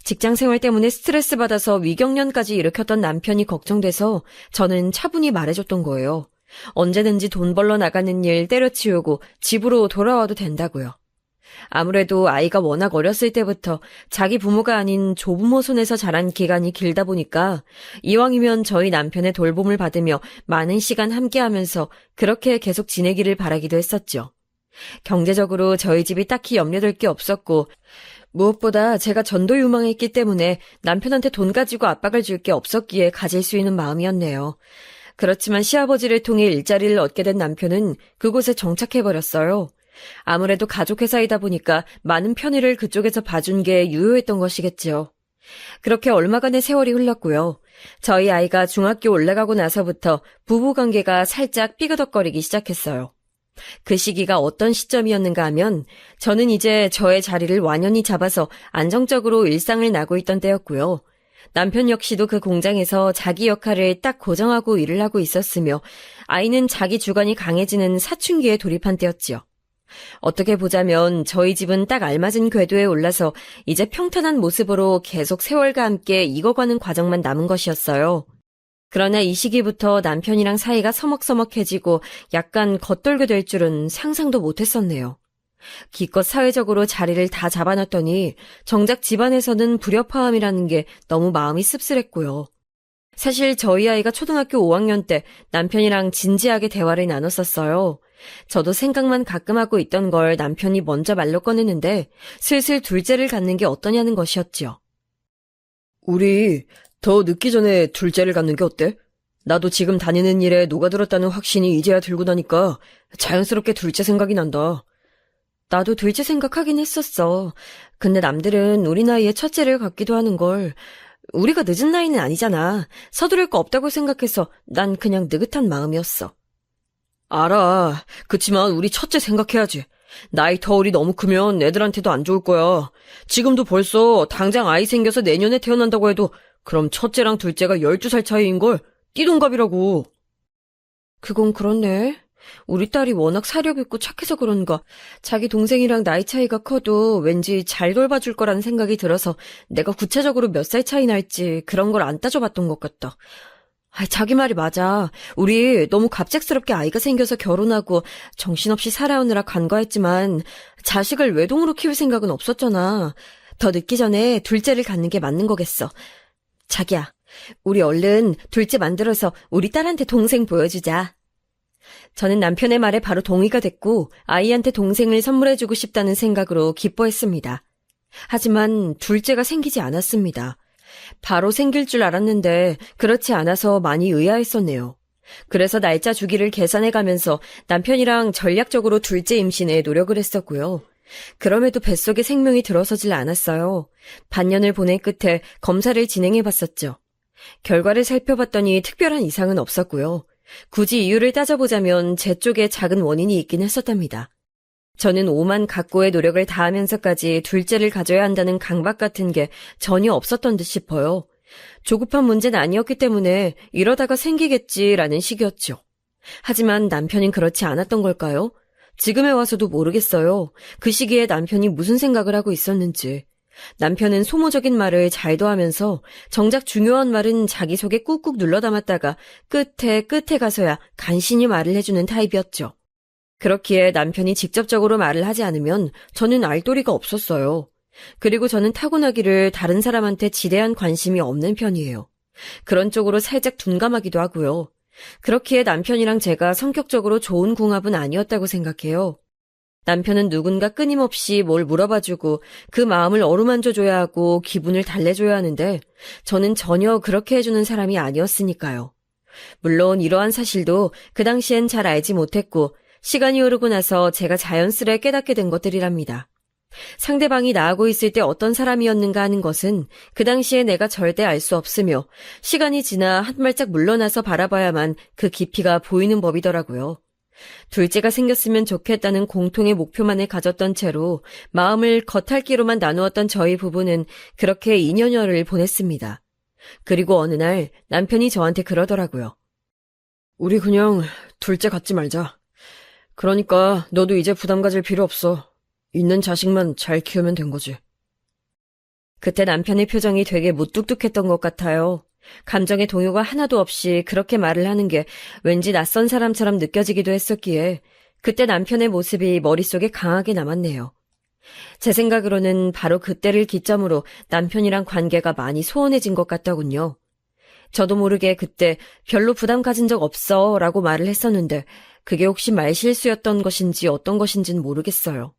직장생활 때문에 스트레스 받아서 위경련까지 일으켰던 남편이 걱정돼서 저는 차분히 말해줬던 거예요. 언제든지 돈 벌러 나가는 일 때려치우고 집으로 돌아와도 된다고요. 아무래도 아이가 워낙 어렸을 때부터 자기 부모가 아닌 조부모 손에서 자란 기간이 길다 보니까 이왕이면 저희 남편의 돌봄을 받으며 많은 시간 함께하면서 그렇게 계속 지내기를 바라기도 했었죠. 경제적으로 저희 집이 딱히 염려될 게 없었고 무엇보다 제가 전도유망했기 때문에 남편한테 돈 가지고 압박을 줄 게 없었기에 가질 수 있는 마음이었네요. 그렇지만 시아버지를 통해 일자리를 얻게 된 남편은 그곳에 정착해버렸어요. 아무래도 가족회사이다 보니까 많은 편의를 그쪽에서 봐준 게 유효했던 것이겠지요. 그렇게 얼마간의 세월이 흘렀고요. 저희 아이가 중학교 올라가고 나서부터 부부관계가 살짝 삐그덕거리기 시작했어요. 그 시기가 어떤 시점이었는가 하면 저는 이제 저의 자리를 완연히 잡아서 안정적으로 일상을 나고 있던 때였고요. 남편 역시도 그 공장에서 자기 역할을 딱 고정하고 일을 하고 있었으며 아이는 자기 주관이 강해지는 사춘기에 돌입한 때였지요. 어떻게 보자면 저희 집은 딱 알맞은 궤도에 올라서 이제 평탄한 모습으로 계속 세월과 함께 익어가는 과정만 남은 것이었어요. 그러나 이 시기부터 남편이랑 사이가 서먹서먹해지고 약간 겉돌게 될 줄은 상상도 못했었네요. 기껏 사회적으로 자리를 다 잡아놨더니 정작 집안에서는 불협화음이라는 게 너무 마음이 씁쓸했고요. 사실 저희 아이가 초등학교 5학년 때 남편이랑 진지하게 대화를 나눴었어요. 저도 생각만 가끔 하고 있던 걸 남편이 먼저 말로 꺼내는데 슬슬 둘째를 갖는 게 어떠냐는 것이었지요. 우리 더 늦기 전에 둘째를 갖는 게 어때? 나도 지금 다니는 일에 녹아들었다는 확신이 이제야 들고 나니까 자연스럽게 둘째 생각이 난다. 나도 둘째 생각하긴 했었어. 근데 남들은 우리 나이에 첫째를 갖기도 하는 걸. 우리가 늦은 나이는 아니잖아. 서두를 거 없다고 생각해서 난 그냥 느긋한 마음이었어. 알아. 그치만 우리 첫째 생각해야지. 나이 터울이 너무 크면 애들한테도 안 좋을 거야. 지금도 벌써 당장 아이 생겨서 내년에 태어난다고 해도 그럼 첫째랑 둘째가 12살 차이인걸. 띠동갑이라고. 그건 그렇네. 우리 딸이 워낙 사력 있고 착해서 그런가 자기 동생이랑 나이 차이가 커도 왠지 잘 돌봐줄 거라는 생각이 들어서 내가 구체적으로 몇 살 차이 날지 그런 걸 안 따져봤던 것 같다. 자기 말이 맞아. 우리 너무 갑작스럽게 아이가 생겨서 결혼하고 정신없이 살아오느라 간과했지만 자식을 외동으로 키울 생각은 없었잖아. 더 늦기 전에 둘째를 갖는 게 맞는 거겠어. 자기야, 우리 얼른 둘째 만들어서 우리 딸한테 동생 보여주자. 저는 남편의 말에 바로 동의가 됐고 아이한테 동생을 선물해주고 싶다는 생각으로 기뻐했습니다. 하지만 둘째가 생기지 않았습니다. 바로 생길 줄 알았는데 그렇지 않아서 많이 의아했었네요. 그래서 날짜 주기를 계산해가면서 남편이랑 전략적으로 둘째 임신에 노력을 했었고요. 그럼에도 뱃속에 생명이 들어서질 않았어요. 반년을 보낸 끝에 검사를 진행해봤었죠. 결과를 살펴봤더니 특별한 이상은 없었고요. 굳이 이유를 따져보자면 제 쪽에 작은 원인이 있긴 했었답니다. 저는 오만 각고의 노력을 다하면서까지 둘째를 가져야 한다는 강박 같은 게 전혀 없었던 듯 싶어요. 조급한 문제는 아니었기 때문에 이러다가 생기겠지라는 식이었죠. 하지만 남편은 그렇지 않았던 걸까요? 지금에 와서도 모르겠어요. 그 시기에 남편이 무슨 생각을 하고 있었는지. 남편은 소모적인 말을 잘 더하면서 정작 중요한 말은 자기 속에 꾹꾹 눌러 담았다가 끝에 가서야 간신히 말을 해주는 타입이었죠. 그렇기에 남편이 직접적으로 말을 하지 않으면 저는 알 도리가 없었어요. 그리고 저는 타고나기를 다른 사람한테 지대한 관심이 없는 편이에요. 그런 쪽으로 살짝 둔감하기도 하고요. 그렇기에 남편이랑 제가 성격적으로 좋은 궁합은 아니었다고 생각해요. 남편은 누군가 끊임없이 뭘 물어봐주고 그 마음을 어루만져줘야 하고 기분을 달래줘야 하는데 저는 전혀 그렇게 해주는 사람이 아니었으니까요. 물론 이러한 사실도 그 당시엔 잘 알지 못했고 시간이 흐르고 나서 제가 자연스레 깨닫게 된 것들이랍니다. 상대방이 나하고 있을 때 어떤 사람이었는가 하는 것은 그 당시에 내가 절대 알 수 없으며 시간이 지나 한 발짝 물러나서 바라봐야만 그 깊이가 보이는 법이더라고요. 둘째가 생겼으면 좋겠다는 공통의 목표만을 가졌던 채로 마음을 겉핥기로만 나누었던 저희 부부는 그렇게 2년여를 보냈습니다. 그리고 어느 날 남편이 저한테 그러더라고요. 우리 그냥 둘째 갖지 말자. 그러니까 너도 이제 부담 가질 필요 없어. 있는 자식만 잘 키우면 된 거지. 그때 남편의 표정이 되게 무뚝뚝했던 것 같아요. 감정의 동요가 하나도 없이 그렇게 말을 하는 게 왠지 낯선 사람처럼 느껴지기도 했었기에 그때 남편의 모습이 머릿속에 강하게 남았네요. 제 생각으로는 바로 그때를 기점으로 남편이랑 관계가 많이 소원해진 것 같더군요. 저도 모르게 그때 별로 부담 가진 적 없어 라고 말을 했었는데 그게 혹시 말실수였던 것인지 어떤 것인지는 모르겠어요.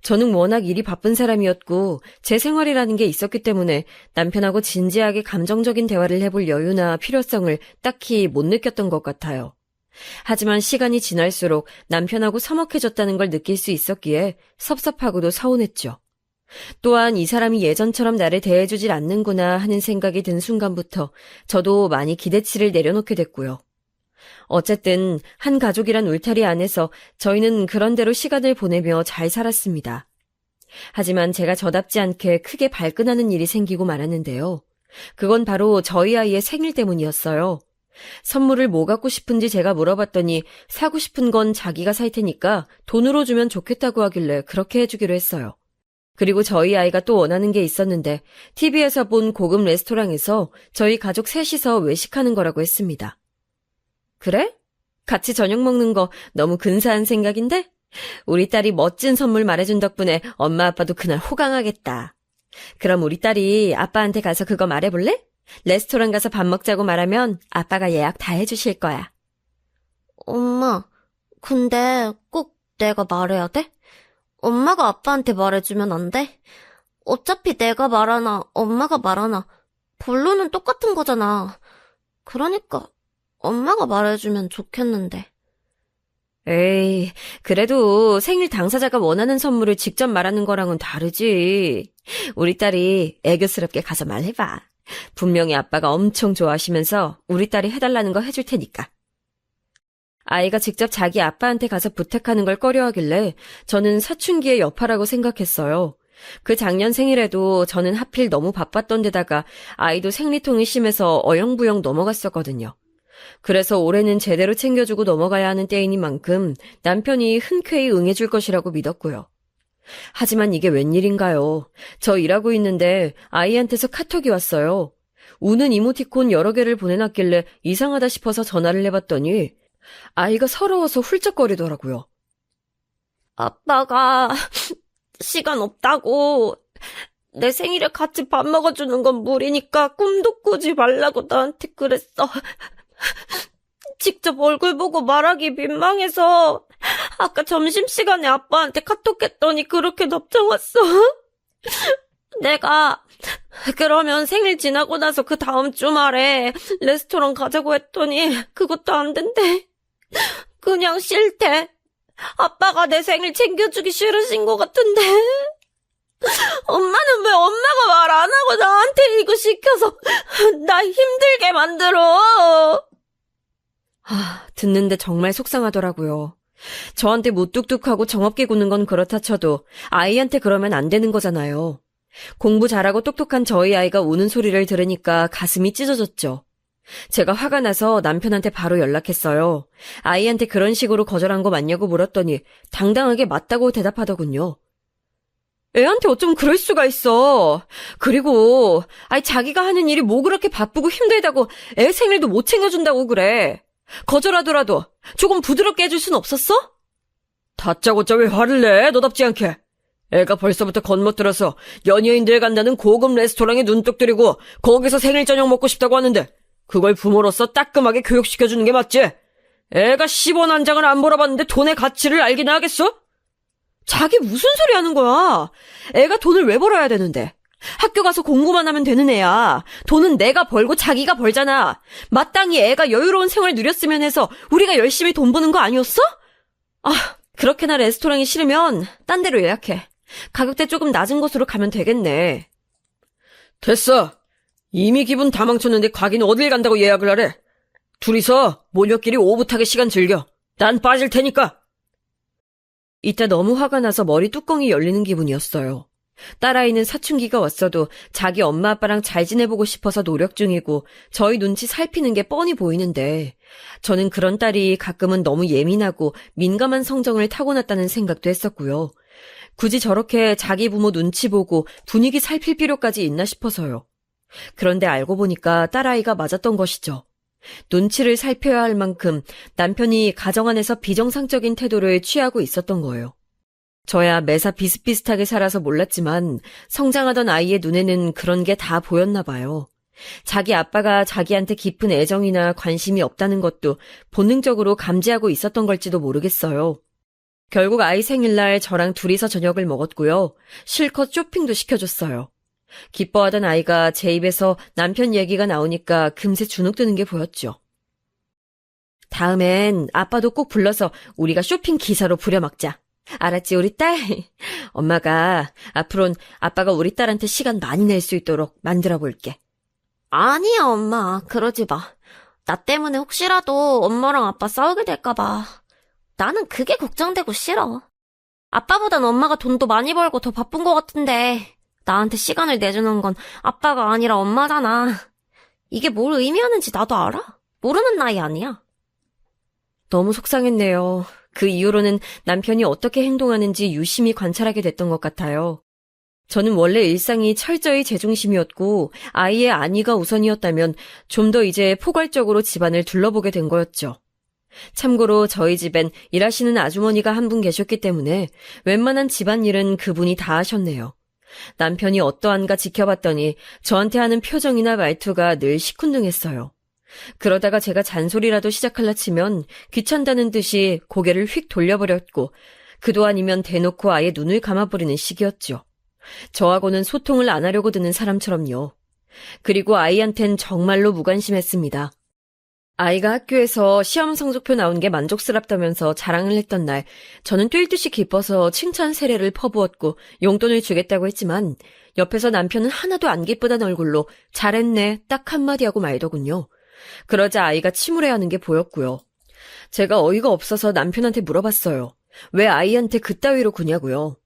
저는 워낙 일이 바쁜 사람이었고 제 생활이라는 게 있었기 때문에 남편하고 진지하게 감정적인 대화를 해볼 여유나 필요성을 딱히 못 느꼈던 것 같아요. 하지만 시간이 지날수록 남편하고 서먹해졌다는 걸 느낄 수 있었기에 섭섭하고도 서운했죠. 또한 이 사람이 예전처럼 나를 대해주질 않는구나 하는 생각이 든 순간부터 저도 많이 기대치를 내려놓게 됐고요. 어쨌든 한 가족이란 울타리 안에서 저희는 그런대로 시간을 보내며 잘 살았습니다. 하지만 제가 저답지 않게 크게 발끈하는 일이 생기고 말았는데요. 그건 바로 저희 아이의 생일 때문이었어요. 선물을 뭐 갖고 싶은지 제가 물어봤더니 사고 싶은 건 자기가 살 테니까 돈으로 주면 좋겠다고 하길래 그렇게 해주기로 했어요. 그리고 저희 아이가 또 원하는 게 있었는데 TV에서 본 고급 레스토랑에서 저희 가족 셋이서 외식하는 거라고 했습니다. 그래? 같이 저녁 먹는 거 너무 근사한 생각인데? 우리 딸이 멋진 선물 말해준 덕분에 엄마 아빠도 그날 호강하겠다. 그럼 우리 딸이 아빠한테 가서 그거 말해볼래? 레스토랑 가서 밥 먹자고 말하면 아빠가 예약 다 해주실 거야. 엄마, 근데 꼭 내가 말해야 돼? 엄마가 아빠한테 말해주면 안 돼? 어차피 내가 말하나 엄마가 말하나 본론은 똑같은 거잖아. 그러니까 엄마가 말해주면 좋겠는데. 에이, 그래도 생일 당사자가 원하는 선물을 직접 말하는 거랑은 다르지. 우리 딸이 애교스럽게 가서 말해봐. 분명히 아빠가 엄청 좋아하시면서 우리 딸이 해달라는 거 해줄 테니까. 아이가 직접 자기 아빠한테 가서 부탁하는 걸 꺼려하길래 저는 사춘기의 여파라고 생각했어요. 그 작년 생일에도 저는 하필 너무 바빴던 데다가 아이도 생리통이 심해서 어영부영 넘어갔었거든요. 그래서 올해는 제대로 챙겨주고 넘어가야 하는 때이니만큼 남편이 흔쾌히 응해줄 것이라고 믿었고요. 하지만 이게 웬일인가요? 저 일하고 있는데 아이한테서 카톡이 왔어요. 우는 이모티콘 여러 개를 보내놨길래 이상하다 싶어서 전화를 해봤더니 아이가 서러워서 훌쩍거리더라고요. 아빠가 시간 없다고 내 생일에 같이 밥 먹어주는 건 무리니까 꿈도 꾸지 말라고 나한테 그랬어. 직접 얼굴 보고 말하기 민망해서 아까 점심시간에 아빠한테 카톡했더니 그렇게 답장 왔어. 내가 그러면 생일 지나고 나서 그 다음 주말에 레스토랑 가자고 했더니 그것도 안 된대. 그냥 싫대. 아빠가 내 생일 챙겨주기 싫으신 것 같은데. 엄마는 왜 엄마가 말 안 하고 나한테 이거 시켜서 나 힘들게 만들어. 듣는데 정말 속상하더라고요. 저한테 무뚝뚝하고 정없게 구는 건 그렇다 쳐도 아이한테 그러면 안 되는 거잖아요. 공부 잘하고 똑똑한 저희 아이가 우는 소리를 들으니까 가슴이 찢어졌죠. 제가 화가 나서 남편한테 바로 연락했어요. 아이한테 그런 식으로 거절한 거 맞냐고 물었더니 당당하게 맞다고 대답하더군요. 애한테 어쩜 그럴 수가 있어. 그리고 자기가 하는 일이 뭐 그렇게 바쁘고 힘들다고 애 생일도 못 챙겨준다고 그래. 거절하더라도 조금 부드럽게 해줄 순 없었어? 다짜고짜 왜 화를 내? 너답지 않게. 애가 벌써부터 겉멋들어서 연예인들 간다는 고급 레스토랑에 눈독 들이고 거기서 생일 저녁 먹고 싶다고 하는데 그걸 부모로서 따끔하게 교육시켜주는 게 맞지? 애가 10원 한 장을 안 벌어봤는데 돈의 가치를 알기나 하겠어? 자기 무슨 소리 하는 거야? 애가 돈을 왜 벌어야 되는데? 학교 가서 공부만 하면 되는 애야. 돈은 내가 벌고 자기가 벌잖아. 마땅히 애가 여유로운 생활 누렸으면 해서 우리가 열심히 돈 버는 거 아니었어? 그렇게나 레스토랑이 싫으면 딴 데로 예약해. 가격대 조금 낮은 곳으로 가면 되겠네. 됐어. 이미 기분 다 망쳤는데 가긴 어딜 간다고 예약을 하래. 둘이서 모녀끼리 오붓하게 시간 즐겨. 난 빠질 테니까. 이때 너무 화가 나서 머리 뚜껑이 열리는 기분이었어요. 딸아이는 사춘기가 왔어도 자기 엄마 아빠랑 잘 지내보고 싶어서 노력 중이고 저희 눈치 살피는 게 뻔히 보이는데 저는 그런 딸이 가끔은 너무 예민하고 민감한 성정을 타고났다는 생각도 했었고요. 굳이 저렇게 자기 부모 눈치 보고 분위기 살필 필요까지 있나 싶어서요. 그런데 알고 보니까 딸아이가 맞았던 것이죠. 눈치를 살펴야 할 만큼 남편이 가정 안에서 비정상적인 태도를 취하고 있었던 거예요. 저야 매사 비슷비슷하게 살아서 몰랐지만 성장하던 아이의 눈에는 그런 게 다 보였나 봐요. 자기 아빠가 자기한테 깊은 애정이나 관심이 없다는 것도 본능적으로 감지하고 있었던 걸지도 모르겠어요. 결국 아이 생일날 저랑 둘이서 저녁을 먹었고요. 실컷 쇼핑도 시켜줬어요. 기뻐하던 아이가 제 입에서 남편 얘기가 나오니까 금세 주눅드는 게 보였죠. 다음엔 아빠도 꼭 불러서 우리가 쇼핑 기사로 부려먹자. 알았지, 우리 딸? 엄마가 앞으론 아빠가 우리 딸한테 시간 많이 낼 수 있도록 만들어 볼게. 아니야, 엄마. 그러지 마. 나 때문에 혹시라도 엄마랑 아빠 싸우게 될까 봐. 나는 그게 걱정되고 싫어. 아빠보단 엄마가 돈도 많이 벌고 더 바쁜 것 같은데 나한테 시간을 내주는 건 아빠가 아니라 엄마잖아. 이게 뭘 의미하는지 나도 알아? 모르는 나이 아니야. 너무 속상했네요. 그 이후로는 남편이 어떻게 행동하는지 유심히 관찰하게 됐던 것 같아요. 저는 원래 일상이 철저히 제 중심이었고 아이의 안위가 우선이었다면 좀 더 이제 포괄적으로 집안을 둘러보게 된 거였죠. 참고로 저희 집엔 일하시는 아주머니가 한 분 계셨기 때문에 웬만한 집안일은 그분이 다 하셨네요. 남편이 어떠한가 지켜봤더니 저한테 하는 표정이나 말투가 늘 시큰둥했어요. 그러다가 제가 잔소리라도 시작할라 치면 귀찮다는 듯이 고개를 휙 돌려버렸고 그도 아니면 대놓고 아예 눈을 감아버리는 식이었죠. 저하고는 소통을 안 하려고 드는 사람처럼요. 그리고 아이한텐 정말로 무관심했습니다. 아이가 학교에서 시험 성적표 나온 게 만족스럽다면서 자랑을 했던 날, 저는 뛸 듯이 기뻐서 칭찬 세례를 퍼부었고 용돈을 주겠다고 했지만 옆에서 남편은 하나도 안 기쁘다는 얼굴로 잘했네 딱 한마디 하고 말더군요. 그러자 아이가 침울해하는 게 보였고요. 제가 어이가 없어서 남편한테 물어봤어요. 왜 아이한테 그따위로 구냐고요.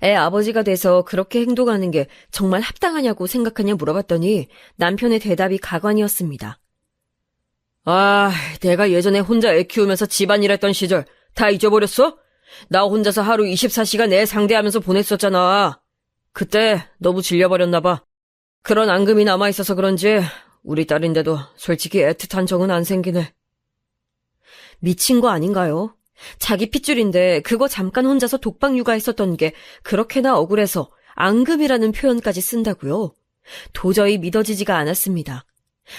애 아버지가 돼서 그렇게 행동하는 게 정말 합당하냐고 생각하냐 물어봤더니 남편의 대답이 가관이었습니다. 아, 내가 예전에 혼자 애 키우면서 집안일 했던 시절 다 잊어버렸어? 나 혼자서 하루 24시간 애 상대하면서 보냈었잖아. 그때 너무 질려버렸나 봐. 그런 앙금이 남아있어서 그런지 우리 딸인데도 솔직히 애틋한 정은 안 생기네. 미친 거 아닌가요? 자기 핏줄인데 그거 잠깐 혼자서 독박 육아했었던 게 그렇게나 억울해서 앙금이라는 표현까지 쓴다고요? 도저히 믿어지지가 않았습니다.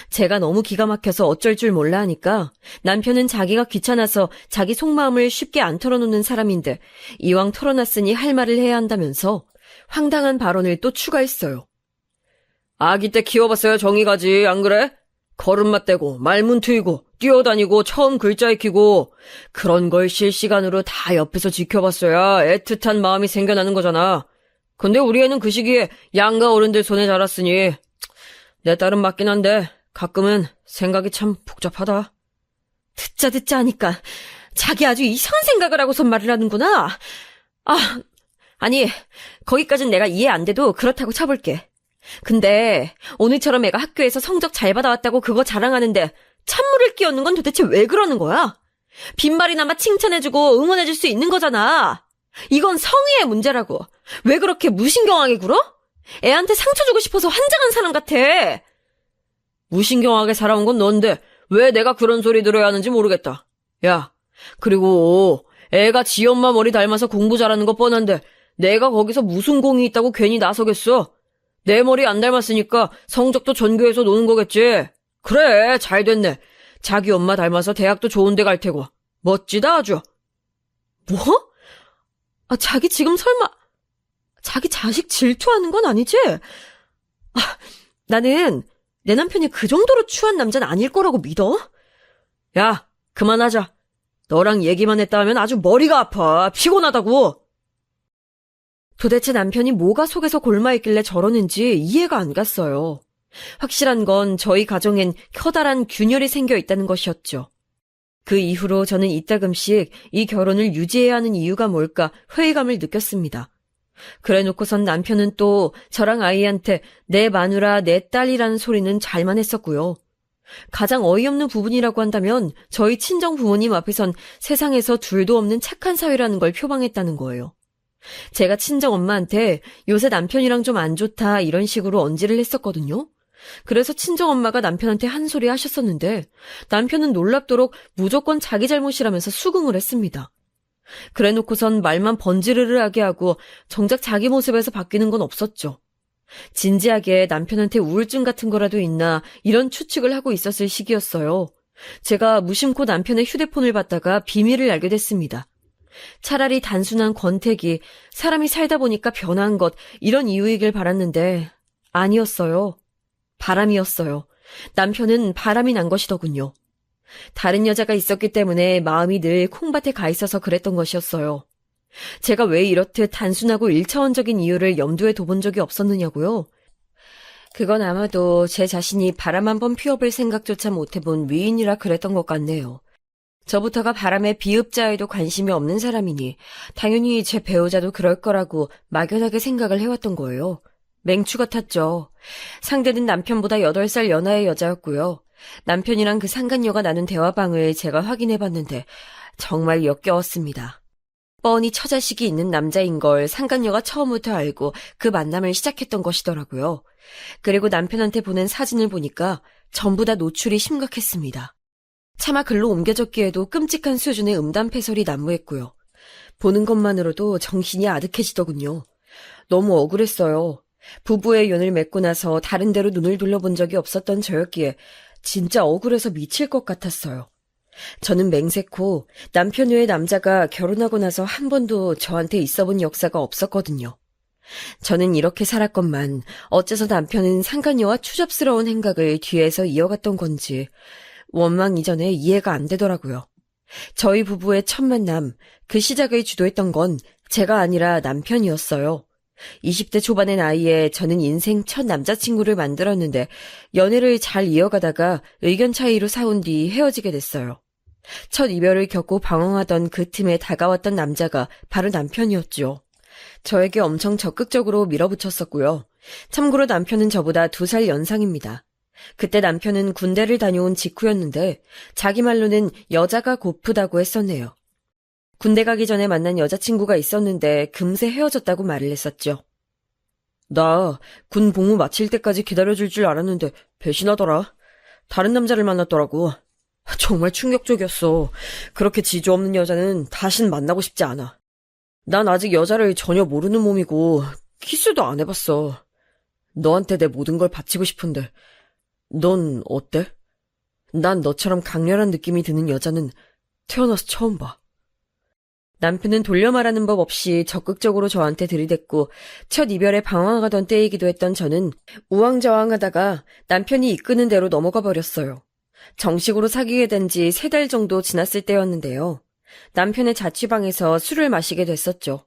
제가 너무 기가 막혀서 어쩔 줄 몰라 하니까 남편은 자기가 귀찮아서 자기 속마음을 쉽게 안 털어놓는 사람인데 이왕 털어놨으니 할 말을 해야 한다면서 황당한 발언을 또 추가했어요. 아기 때 키워봤어야 정이 가지, 안 그래? 걸음마 떼고 말문 트이고 뛰어다니고 처음 글자 익히고 그런 걸 실시간으로 다 옆에서 지켜봤어야 애틋한 마음이 생겨나는 거잖아. 근데 우리 애는 그 시기에 양가 어른들 손에 자랐으니 내 딸은 맞긴 한데 가끔은 생각이 참 복잡하다. 듣자 하니까 자기 아주 이상한 생각을 하고선 말을 하는구나. 아니 거기까진 내가 이해 안 돼도 그렇다고 쳐볼게. 근데 오늘처럼 애가 학교에서 성적 잘 받아왔다고 그거 자랑하는데 찬물을 끼얹는 건 도대체 왜 그러는 거야? 빈말이나마 칭찬해주고 응원해줄 수 있는 거잖아. 이건 성의의 문제라고. 왜 그렇게 무신경하게 굴어? 애한테 상처 주고 싶어서 환장한 사람 같아. 무신경하게 살아온 건 넌데 왜 내가 그런 소리 들어야 하는지 모르겠다. 야, 그리고 애가 지 엄마 머리 닮아서 공부 잘하는 거 뻔한데 내가 거기서 무슨 공이 있다고 괜히 나서겠어? 내 머리 안 닮았으니까 성적도 전교에서 노는 거겠지. 그래, 잘 됐네. 자기 엄마 닮아서 대학도 좋은 데 갈 테고. 멋지다 아주. 뭐? 자기 지금 설마 자기 자식 질투하는 건 아니지? 나는 내 남편이 그 정도로 추한 남자는 아닐 거라고 믿어? 야, 그만하자. 너랑 얘기만 했다 하면 아주 머리가 아파. 피곤하다고. 도대체 남편이 뭐가 속에서 골마있길래 저러는지 이해가 안 갔어요. 확실한 건 저희 가정엔 커다란 균열이 생겨 있다는 것이었죠. 그 이후로 저는 이따금씩 이 결혼을 유지해야 하는 이유가 뭘까 회의감을 느꼈습니다. 그래놓고선 남편은 또 저랑 아이한테 내 마누라, 내 딸이라는 소리는 잘만 했었고요. 가장 어이없는 부분이라고 한다면 저희 친정 부모님 앞에선 세상에서 둘도 없는 착한 사위라는 걸 표방했다는 거예요. 제가 친정 엄마한테 요새 남편이랑 좀 안 좋다 이런 식으로 언지를 했었거든요. 그래서 친정 엄마가 남편한테 한 소리 하셨었는데 남편은 놀랍도록 무조건 자기 잘못이라면서 수긍을 했습니다. 그래놓고선 말만 번지르르하게 하고 정작 자기 모습에서 바뀌는 건 없었죠. 진지하게 남편한테 우울증 같은 거라도 있나 이런 추측을 하고 있었을 시기였어요. 제가 무심코 남편의 휴대폰을 받다가 비밀을 알게 됐습니다. 차라리 단순한 권태기, 사람이 살다 보니까 변한 것 이런 이유이길 바랐는데 아니었어요. 바람이었어요. 남편은 바람이 난 것이더군요. 다른 여자가 있었기 때문에 마음이 늘 콩밭에 가 있어서 그랬던 것이었어요. 제가 왜 이렇듯 단순하고 1차원적인 이유를 염두에 둬본 적이 없었느냐고요? 그건 아마도 제 자신이 바람 한번 피워볼 생각조차 못해본 위인이라 그랬던 것 같네요. 저부터가 바람의 비읍자에도 관심이 없는 사람이니 당연히 제 배우자도 그럴 거라고 막연하게 생각을 해왔던 거예요. 맹추 같았죠. 상대는 남편보다 8살 연하의 여자였고요. 남편이랑 그 상간녀가 나눈 대화방을 제가 확인해봤는데 정말 역겨웠습니다. 뻔히 처자식이 있는 남자인 걸 상간녀가 처음부터 알고 그 만남을 시작했던 것이더라고요. 그리고 남편한테 보낸 사진을 보니까 전부 다 노출이 심각했습니다. 차마 글로 옮겨졌기에도 끔찍한 수준의 음담패설이 난무했고요. 보는 것만으로도 정신이 아득해지더군요. 너무 억울했어요. 부부의 연을 맺고 나서 다른 데로 눈을 돌려본 적이 없었던 저였기에 진짜 억울해서 미칠 것 같았어요. 저는 맹세코 남편 외의 남자가 결혼하고 나서 한 번도 저한테 있어본 역사가 없었거든요. 저는 이렇게 살았건만 어째서 남편은 상간녀와 추접스러운 행각을 뒤에서 이어갔던 건지 원망 이전에 이해가 안 되더라고요. 저희 부부의 첫 만남, 그 시작을 주도했던 건 제가 아니라 남편이었어요. 20대 초반의 나이에 저는 인생 첫 남자친구를 만들었는데 연애를 잘 이어가다가 의견 차이로 싸운 뒤 헤어지게 됐어요. 첫 이별을 겪고 방황하던 그 틈에 다가왔던 남자가 바로 남편이었죠. 저에게 엄청 적극적으로 밀어붙였었고요. 참고로 남편은 저보다 2살 연상입니다. 그때 남편은 군대를 다녀온 직후였는데 자기 말로는 여자가 고프다고 했었네요. 군대 가기 전에 만난 여자친구가 있었는데 금세 헤어졌다고 말을 했었죠. 나 군 복무 마칠 때까지 기다려줄 줄 알았는데 배신하더라. 다른 남자를 만났더라고. 정말 충격적이었어. 그렇게 지조 없는 여자는 다신 만나고 싶지 않아. 난 아직 여자를 전혀 모르는 몸이고 키스도 안 해봤어. 너한테 내 모든 걸 바치고 싶은데 넌 어때? 난 너처럼 강렬한 느낌이 드는 여자는 태어나서 처음 봐. 남편은 돌려 말하는 법 없이 적극적으로 저한테 들이댔고 첫 이별에 방황하던 때이기도 했던 저는 우왕좌왕하다가 남편이 이끄는 대로 넘어가 버렸어요. 정식으로 사귀게 된 지 3달 정도 지났을 때였는데요. 남편의 자취방에서 술을 마시게 됐었죠.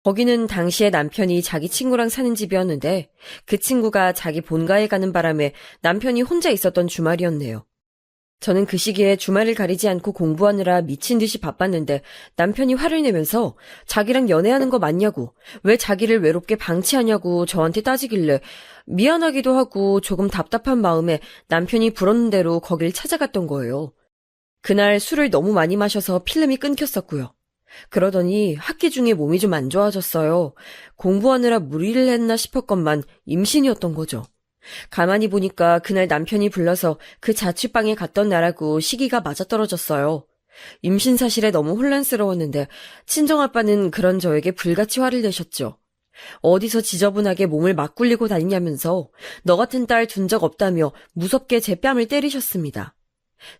거기는 당시에 남편이 자기 친구랑 사는 집이었는데 그 친구가 자기 본가에 가는 바람에 남편이 혼자 있었던 주말이었네요. 저는 그 시기에 주말을 가리지 않고 공부하느라 미친 듯이 바빴는데 남편이 화를 내면서 자기랑 연애하는 거 맞냐고, 왜 자기를 외롭게 방치하냐고 저한테 따지길래 미안하기도 하고 조금 답답한 마음에 남편이 부르는 대로 거길 찾아갔던 거예요. 그날 술을 너무 많이 마셔서 필름이 끊겼었고요. 그러더니 학기 중에 몸이 좀 안 좋아졌어요. 공부하느라 무리를 했나 싶었건만 임신이었던 거죠. 가만히 보니까 그날 남편이 불러서 그 자취방에 갔던 날하고 시기가 맞아떨어졌어요. 임신 사실에 너무 혼란스러웠는데 친정아빠는 그런 저에게 불같이 화를 내셨죠. 어디서 지저분하게 몸을 막 굴리고 다니냐면서 너 같은 딸 둔 적 없다며 무섭게 제 뺨을 때리셨습니다.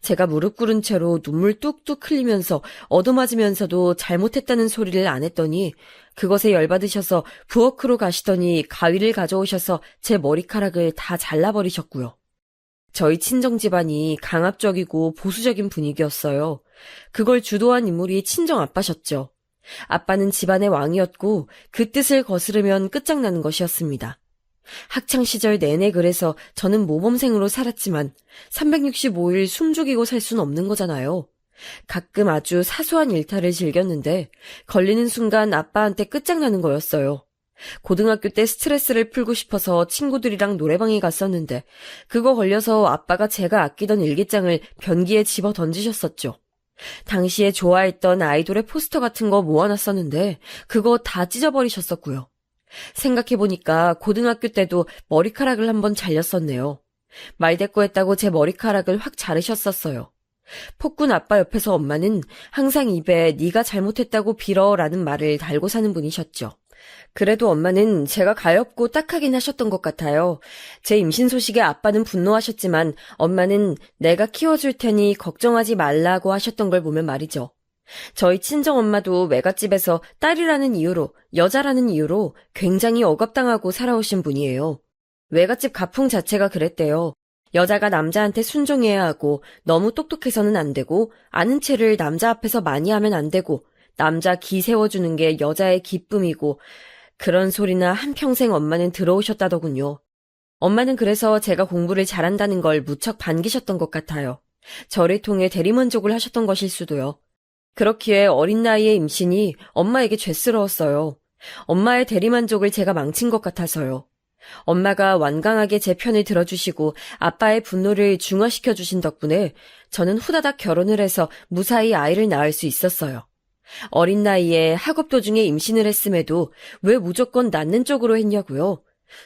제가 무릎 꿇은 채로 눈물 뚝뚝 흘리면서 얻어맞으면서도 잘못했다는 소리를 안 했더니 그것에 열받으셔서 부엌으로 가시더니 가위를 가져오셔서 제 머리카락을 다 잘라버리셨고요. 저희 친정 집안이 강압적이고 보수적인 분위기였어요. 그걸 주도한 인물이 친정 아빠셨죠. 아빠는 집안의 왕이었고 그 뜻을 거스르면 끝장나는 것이었습니다. 학창시절 내내 그래서 저는 모범생으로 살았지만 365일 숨죽이고 살 순 없는 거잖아요. 가끔 아주 사소한 일탈을 즐겼는데 걸리는 순간 아빠한테 끝장나는 거였어요. 고등학교 때 스트레스를 풀고 싶어서 친구들이랑 노래방에 갔었는데 그거 걸려서 아빠가 제가 아끼던 일기장을 변기에 집어 던지셨었죠. 당시에 좋아했던 아이돌의 포스터 같은 거 모아놨었는데 그거 다 찢어버리셨었고요. 생각해보니까 고등학교 때도 머리카락을 한번 잘렸었네요. 말대꾸했다고 제 머리카락을 확 자르셨었어요. 폭군 아빠 옆에서 엄마는 항상 입에 네가 잘못했다고 빌어라는 말을 달고 사는 분이셨죠. 그래도 엄마는 제가 가엾고 딱하긴 하셨던 것 같아요. 제 임신 소식에 아빠는 분노하셨지만 엄마는 내가 키워줄 테니 걱정하지 말라고 하셨던 걸 보면 말이죠. 저희 친정엄마도 외갓집에서 딸이라는 이유로, 여자라는 이유로 굉장히 억압당하고 살아오신 분이에요. 외갓집 가풍 자체가 그랬대요. 여자가 남자한테 순종해야 하고 너무 똑똑해서는 안 되고 아는 체를 남자 앞에서 많이 하면 안 되고 남자 기 세워주는 게 여자의 기쁨이고 그런 소리나 한평생 엄마는 들어오셨다더군요. 엄마는 그래서 제가 공부를 잘한다는 걸 무척 반기셨던 것 같아요. 저를 통해 대리만족을 하셨던 것일 수도요. 그렇기에 어린 나이에 임신이 엄마에게 죄스러웠어요. 엄마의 대리만족을 제가 망친 것 같아서요. 엄마가 완강하게 제 편을 들어주시고 아빠의 분노를 중화시켜 주신 덕분에 저는 후다닥 결혼을 해서 무사히 아이를 낳을 수 있었어요. 어린 나이에 학업 도중에 임신을 했음에도 왜 무조건 낳는 쪽으로 했냐고요?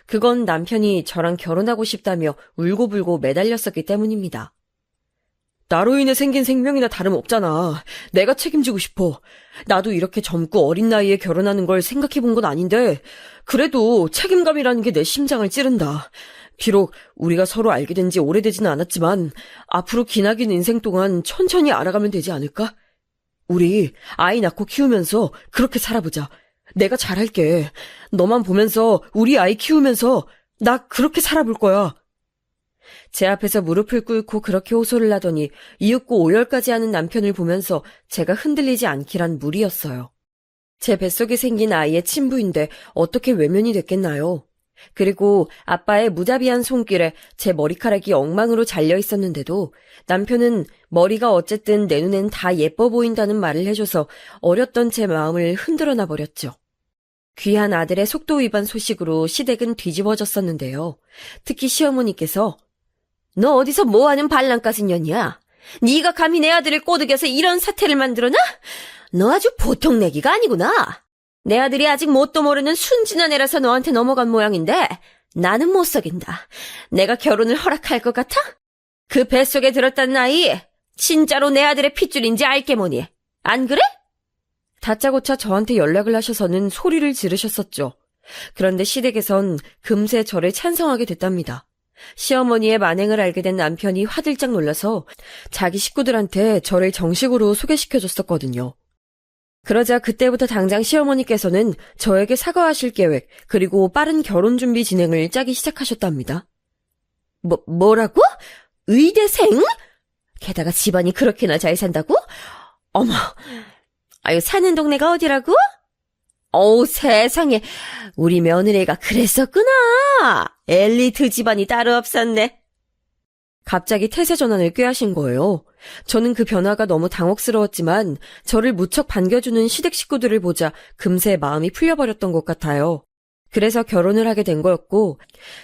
그건 남편이 저랑 결혼하고 싶다며 울고불고 매달렸었기 때문입니다. 나로 인해 생긴 생명이나 다름없잖아. 내가 책임지고 싶어. 나도 이렇게 젊고 어린 나이에 결혼하는 걸 생각해 본 건 아닌데, 그래도 책임감이라는 게 내 심장을 찌른다. 비록 우리가 서로 알게 된 지 오래되지는 않았지만, 앞으로 기나긴 인생 동안 천천히 알아가면 되지 않을까? 우리 아이 낳고 키우면서 그렇게 살아보자. 내가 잘할게. 너만 보면서 우리 아이 키우면서 나 그렇게 살아볼 거야. 제 앞에서 무릎을 꿇고 그렇게 호소를 하더니 이윽고 오열까지 하는 남편을 보면서 제가 흔들리지 않기란 무리였어요. 제 뱃속에 생긴 아이의 친부인데 어떻게 외면이 됐겠나요? 그리고 아빠의 무자비한 손길에 제 머리카락이 엉망으로 잘려 있었는데도 남편은 머리가 어쨌든 내 눈엔 다 예뻐 보인다는 말을 해줘서 어렸던 제 마음을 흔들어놔 버렸죠. 귀한 아들의 속도 위반 소식으로 시댁은 뒤집어졌었는데요. 특히 시어머니께서 너 어디서 뭐하는 발랑까진 년이야? 네가 감히 내 아들을 꼬드겨서 이런 사태를 만들어놔? 너 아주 보통 내기가 아니구나. 내 아들이 아직 뭣도 모르는 순진한 애라서 너한테 넘어간 모양인데 나는 못 속인다. 내가 결혼을 허락할 것 같아? 그 뱃속에 들었다는 아이 진짜로 내 아들의 핏줄인지 알게 뭐니. 안 그래? 다짜고짜 저한테 연락을 하셔서는 소리를 지르셨었죠. 그런데 시댁에선 금세 저를 찬성하게 됐답니다. 시어머니의 만행을 알게 된 남편이 화들짝 놀라서 자기 식구들한테 저를 정식으로 소개시켜줬었거든요. 그러자 그때부터 당장 시어머니께서는 저에게 사과하실 계획, 그리고 빠른 결혼 준비 진행을 짜기 시작하셨답니다. 뭐라고? 의대생? 게다가 집안이 그렇게나 잘 산다고? 어머, 아유, 사는 동네가 어디라고? 어우, 세상에, 우리 며느리가 그랬었구나. 엘리트 집안이 따로 없었네. 갑자기 태세 전환을 꾀하신 거예요. 저는 그 변화가 너무 당혹스러웠지만 저를 무척 반겨주는 시댁 식구들을 보자 금세 마음이 풀려버렸던 것 같아요. 그래서 결혼을 하게 된 거였고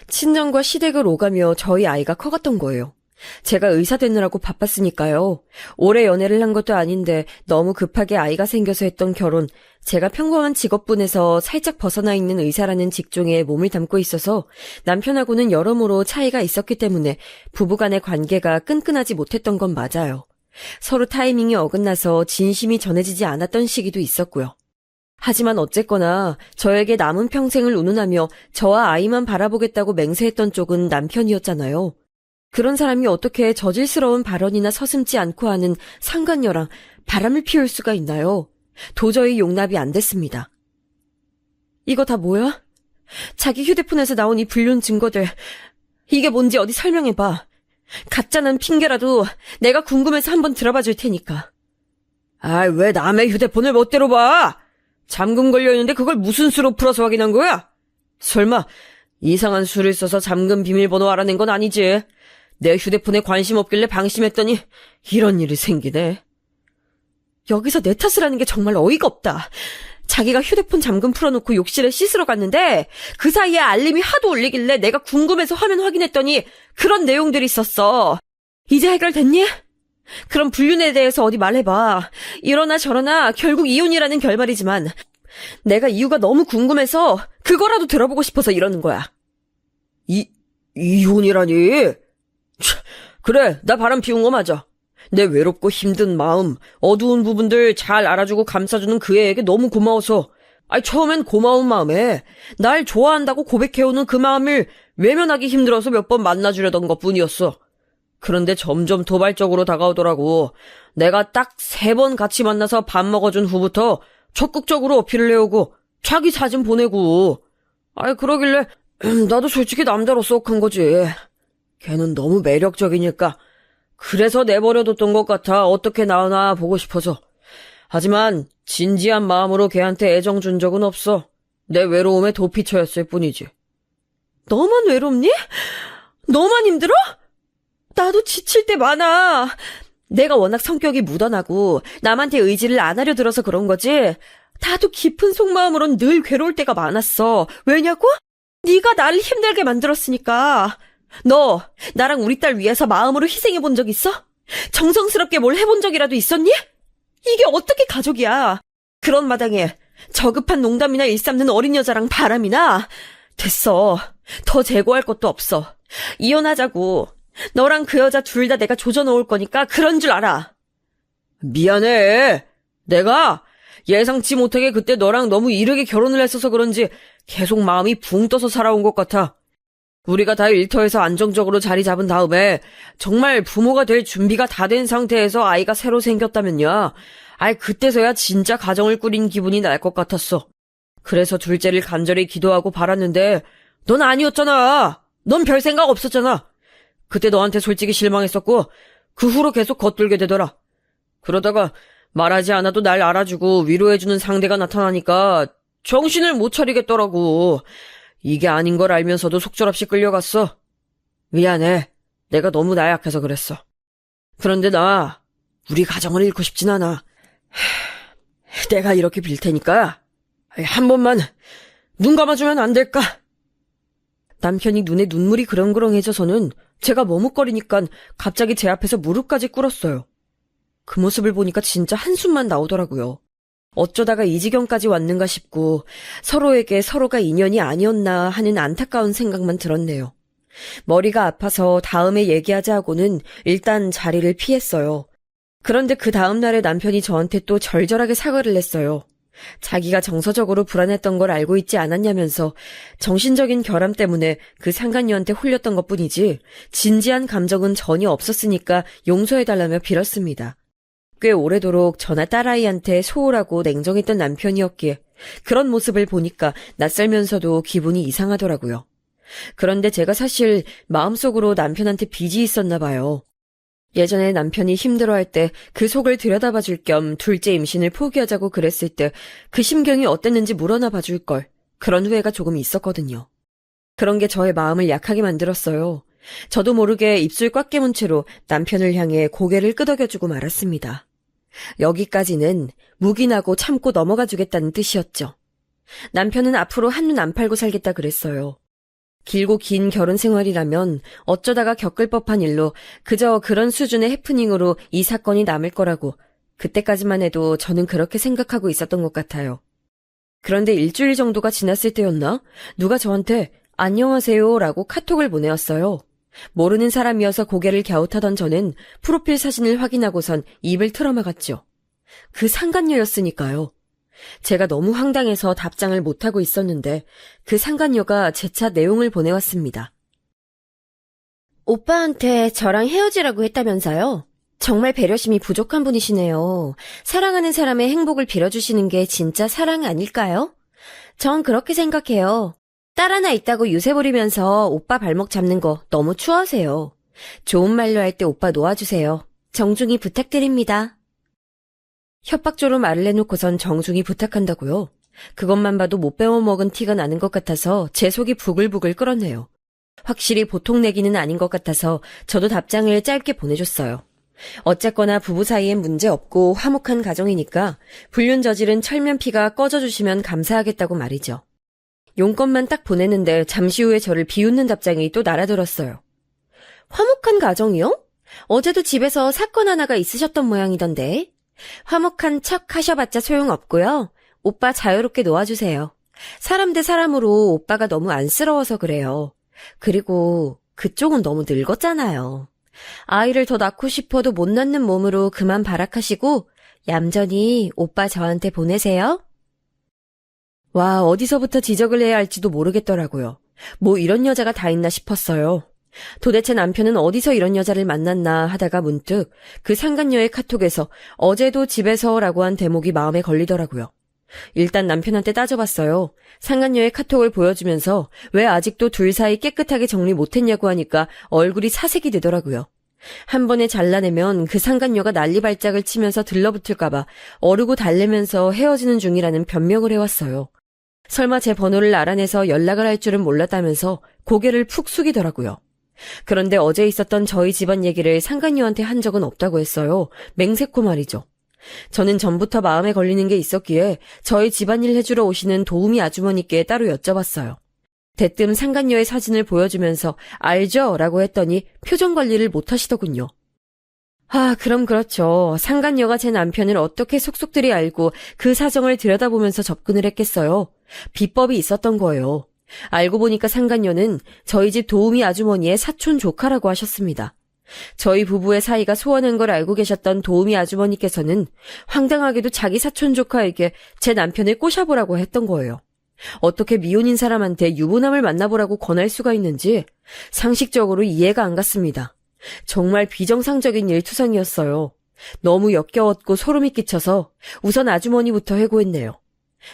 친정과 시댁을 오가며 저희 아이가 커갔던 거예요. 제가 의사 되느라고 바빴으니까요. 오래 연애를 한 것도 아닌데 너무 급하게 아이가 생겨서 했던 결혼, 제가 평범한 직업군에서 살짝 벗어나 있는 의사라는 직종에 몸을 담고 있어서 남편하고는 여러모로 차이가 있었기 때문에 부부간의 관계가 끈끈하지 못했던 건 맞아요. 서로 타이밍이 어긋나서 진심이 전해지지 않았던 시기도 있었고요. 하지만 어쨌거나 저에게 남은 평생을 운운하며 저와 아이만 바라보겠다고 맹세했던 쪽은 남편이었잖아요. 그런 사람이 어떻게 저질스러운 발언이나 서슴지 않고 하는 상간녀랑 바람을 피울 수가 있나요? 도저히 용납이 안 됐습니다. 이거 다 뭐야? 자기 휴대폰에서 나온 이 불륜 증거들, 이게 뭔지 어디 설명해봐. 가짜는 핑계라도 내가 궁금해서 한번 들어봐 줄 테니까. 아이, 왜 남의 휴대폰을 멋대로 봐? 잠금 걸려있는데 그걸 무슨 수로 풀어서 확인한 거야? 설마 이상한 수를 써서 잠금 비밀번호 알아낸 건 아니지? 내 휴대폰에 관심 없길래 방심했더니 이런 일이 생기네. 여기서 내 탓을 하는 게 정말 어이가 없다. 자기가 휴대폰 잠금 풀어놓고 욕실에 씻으러 갔는데 그 사이에 알림이 하도 울리길래 내가 궁금해서 화면 확인했더니 그런 내용들이 있었어. 이제 해결됐니? 그럼 불륜에 대해서 어디 말해봐. 이러나 저러나 결국 이혼이라는 결말이지만 내가 이유가 너무 궁금해서 그거라도 들어보고 싶어서 이러는 거야. 이혼이라니? 그래, 나 바람 피운 거 맞아. 내 외롭고 힘든 마음, 어두운 부분들 잘 알아주고 감싸주는 그 애에게 너무 고마워서, 처음엔 고마운 마음에 날 좋아한다고 고백해오는 그 마음을 외면하기 힘들어서 몇 번 만나주려던 것뿐이었어. 그런데 점점 도발적으로 다가오더라고. 내가 딱 3번 같이 만나서 밥 먹어준 후부터 적극적으로 어필을 해오고 자기 사진 보내고. 그러길래 나도 솔직히 남자로서 혹한 거지. 걔는 너무 매력적이니까 그래서 내버려뒀던 것 같아. 어떻게 나오나 보고 싶어서. 하지만 진지한 마음으로 걔한테 애정 준 적은 없어. 내 외로움에 도피처였을 뿐이지. 너만 외롭니? 너만 힘들어? 나도 지칠 때 많아. 내가 워낙 성격이 묻어나고 남한테 의지를 안 하려 들어서 그런 거지. 나도 깊은 속마음으론 늘 괴로울 때가 많았어. 왜냐고? 네가 나를 힘들게 만들었으니까. 너 나랑 우리 딸 위해서 마음으로 희생해 본 적 있어? 정성스럽게 뭘 해본 적이라도 있었니? 이게 어떻게 가족이야? 그런 마당에 저급한 농담이나 일삼는 어린 여자랑 바람이나? 됐어. 더 재고할 것도 없어. 이혼하자고. 너랑 그 여자 둘 다 내가 조져놓을 거니까 그런 줄 알아. 미안해. 내가 예상치 못하게 그때 너랑 너무 이르게 결혼을 했어서 그런지 계속 마음이 붕 떠서 살아온 것 같아. 우리가 다 일터에서 안정적으로 자리 잡은 다음에 정말 부모가 될 준비가 다 된 상태에서 아이가 새로 생겼다면야. 그때서야 진짜 가정을 꾸린 기분이 날 것 같았어. 그래서 둘째를 간절히 기도하고 바랐는데 넌 아니었잖아. 넌 별 생각 없었잖아. 그때 너한테 솔직히 실망했었고 그 후로 계속 겉돌게 되더라. 그러다가 말하지 않아도 날 알아주고 위로해주는 상대가 나타나니까 정신을 못 차리겠더라고. 이게 아닌 걸 알면서도 속절없이 끌려갔어. 미안해. 내가 너무 나약해서 그랬어. 그런데 나 우리 가정을 잃고 싶진 않아. 내가 이렇게 빌 테니까 한 번만 눈 감아주면 안 될까? 남편이 눈에 눈물이 그렁그렁해져서는 제가 머뭇거리니까 갑자기 제 앞에서 무릎까지 꿇었어요. 그 모습을 보니까 진짜 한숨만 나오더라고요. 어쩌다가 이 지경까지 왔는가 싶고 서로에게 서로가 인연이 아니었나 하는 안타까운 생각만 들었네요. 머리가 아파서 다음에 얘기하자 하고는 일단 자리를 피했어요. 그런데 그 다음 날에 남편이 저한테 또 절절하게 사과를 했어요. 자기가 정서적으로 불안했던 걸 알고 있지 않았냐면서 정신적인 결함 때문에 그 상간녀한테 홀렸던 것뿐이지 진지한 감정은 전혀 없었으니까 용서해달라며 빌었습니다. 꽤 오래도록 저나 딸아이한테 소홀하고 냉정했던 남편이었기에 그런 모습을 보니까 낯설면서도 기분이 이상하더라고요. 그런데 제가 사실 마음속으로 남편한테 빚이 있었나 봐요. 예전에 남편이 힘들어할 때 그 속을 들여다봐 줄 겸 둘째 임신을 포기하자고 그랬을 때 그 심경이 어땠는지 물어나 봐줄 걸. 그런 후회가 조금 있었거든요. 그런 게 저의 마음을 약하게 만들었어요. 저도 모르게 입술 꽉 깨문 채로 남편을 향해 고개를 끄덕여주고 말았습니다. 여기까지는 묵인하고 참고 넘어가 주겠다는 뜻이었죠. 남편은 앞으로 한눈 안 팔고 살겠다 그랬어요. 길고 긴 결혼 생활이라면 어쩌다가 겪을 법한 일로 그저 그런 수준의 해프닝으로 이 사건이 남을 거라고 그때까지만 해도 저는 그렇게 생각하고 있었던 것 같아요. 그런데 일주일 정도가 지났을 때였나? 누가 저한테 안녕하세요라고 카톡을 보내왔어요. 모르는 사람이어서 고개를 갸웃하던 저는 프로필 사진을 확인하고선 입을 틀어막았죠. 그 상간녀였으니까요. 제가 너무 황당해서 답장을 못하고 있었는데 그 상간녀가 재차 내용을 보내왔습니다. 오빠한테 저랑 헤어지라고 했다면서요? 정말 배려심이 부족한 분이시네요. 사랑하는 사람의 행복을 빌어주시는 게 진짜 사랑 아닐까요? 전 그렇게 생각해요. 딸 하나 있다고 유세 부리면서 오빠 발목 잡는 거 너무 추하세요. 좋은 말로 할 때 오빠 놓아주세요. 정중히 부탁드립니다. 협박조로 말을 해놓고선 정중히 부탁한다고요? 그것만 봐도 못 배워먹은 티가 나는 것 같아서 제 속이 부글부글 끓었네요. 확실히 보통 내기는 아닌 것 같아서 저도 답장을 짧게 보내줬어요. 어쨌거나 부부 사이엔 문제 없고 화목한 가정이니까 불륜 저지른 철면피가 꺼져주시면 감사하겠다고 말이죠. 용건만 딱 보내는데 잠시 후에 저를 비웃는 답장이 또 날아들었어요. 화목한 가정이요? 어제도 집에서 사건 하나가 있으셨던 모양이던데. 화목한 척 하셔봤자 소용없고요. 오빠 자유롭게 놓아주세요. 사람 대 사람으로 오빠가 너무 안쓰러워서 그래요. 그리고 그쪽은 너무 늙었잖아요. 아이를 더 낳고 싶어도 못 낳는 몸으로 그만 발악하시고 얌전히 오빠 저한테 보내세요. 와, 어디서부터 지적을 해야 할지도 모르겠더라고요. 뭐 이런 여자가 다 있나 싶었어요. 도대체 남편은 어디서 이런 여자를 만났나 하다가 문득 그 상간녀의 카톡에서 어제도 집에서라고 한 대목이 마음에 걸리더라고요. 일단 남편한테 따져봤어요. 상간녀의 카톡을 보여주면서 왜 아직도 둘 사이 깨끗하게 정리 못했냐고 하니까 얼굴이 사색이 되더라고요. 한 번에 잘라내면 그 상간녀가 난리발작을 치면서 들러붙을까봐 어르고 달래면서 헤어지는 중이라는 변명을 해왔어요. 설마 제 번호를 알아내서 연락을 할 줄은 몰랐다면서 고개를 푹 숙이더라고요. 그런데 어제 있었던 저희 집안 얘기를 상간녀한테 한 적은 없다고 했어요. 맹세코 말이죠. 저는 전부터 마음에 걸리는 게 있었기에 저희 집안일 해주러 오시는 도우미 아주머니께 따로 여쭤봤어요. 대뜸 상간녀의 사진을 보여주면서 알죠? 라고 했더니 표정 관리를 못하시더군요. 그럼 그렇죠. 상간녀가 제 남편을 어떻게 속속들이 알고 그 사정을 들여다보면서 접근을 했겠어요. 비법이 있었던 거예요. 알고 보니까 상간녀는 저희 집 도우미 아주머니의 사촌 조카라고 하셨습니다. 저희 부부의 사이가 소원한 걸 알고 계셨던 도우미 아주머니께서는 황당하게도 자기 사촌 조카에게 제 남편을 꼬셔보라고 했던 거예요. 어떻게 미혼인 사람한테 유부남을 만나보라고 권할 수가 있는지 상식적으로 이해가 안 갔습니다. 정말 비정상적인 일투성이었어요. 너무 역겨웠고 소름이 끼쳐서 우선 아주머니부터 해고했네요.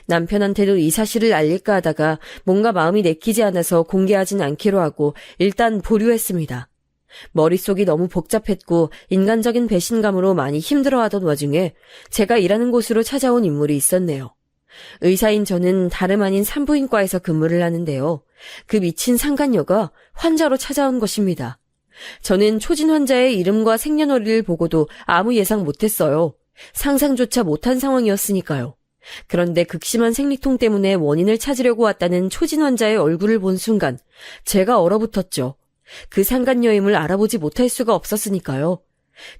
남편한테도 이 사실을 알릴까 하다가 뭔가 마음이 내키지 않아서 공개하진 않기로 하고 일단 보류했습니다. 머릿속이 너무 복잡했고 인간적인 배신감으로 많이 힘들어하던 와중에 제가 일하는 곳으로 찾아온 인물이 있었네요. 의사인 저는 다름 아닌 산부인과에서 근무를 하는데요. 그 미친 상간녀가 환자로 찾아온 것입니다. 저는 초진 환자의 이름과 생년월일을 보고도 아무 예상 못했어요. 상상조차 못한 상황이었으니까요. 그런데 극심한 생리통 때문에 원인을 찾으려고 왔다는 초진 환자의 얼굴을 본 순간 제가 얼어붙었죠. 그 상간녀임을 알아보지 못할 수가 없었으니까요.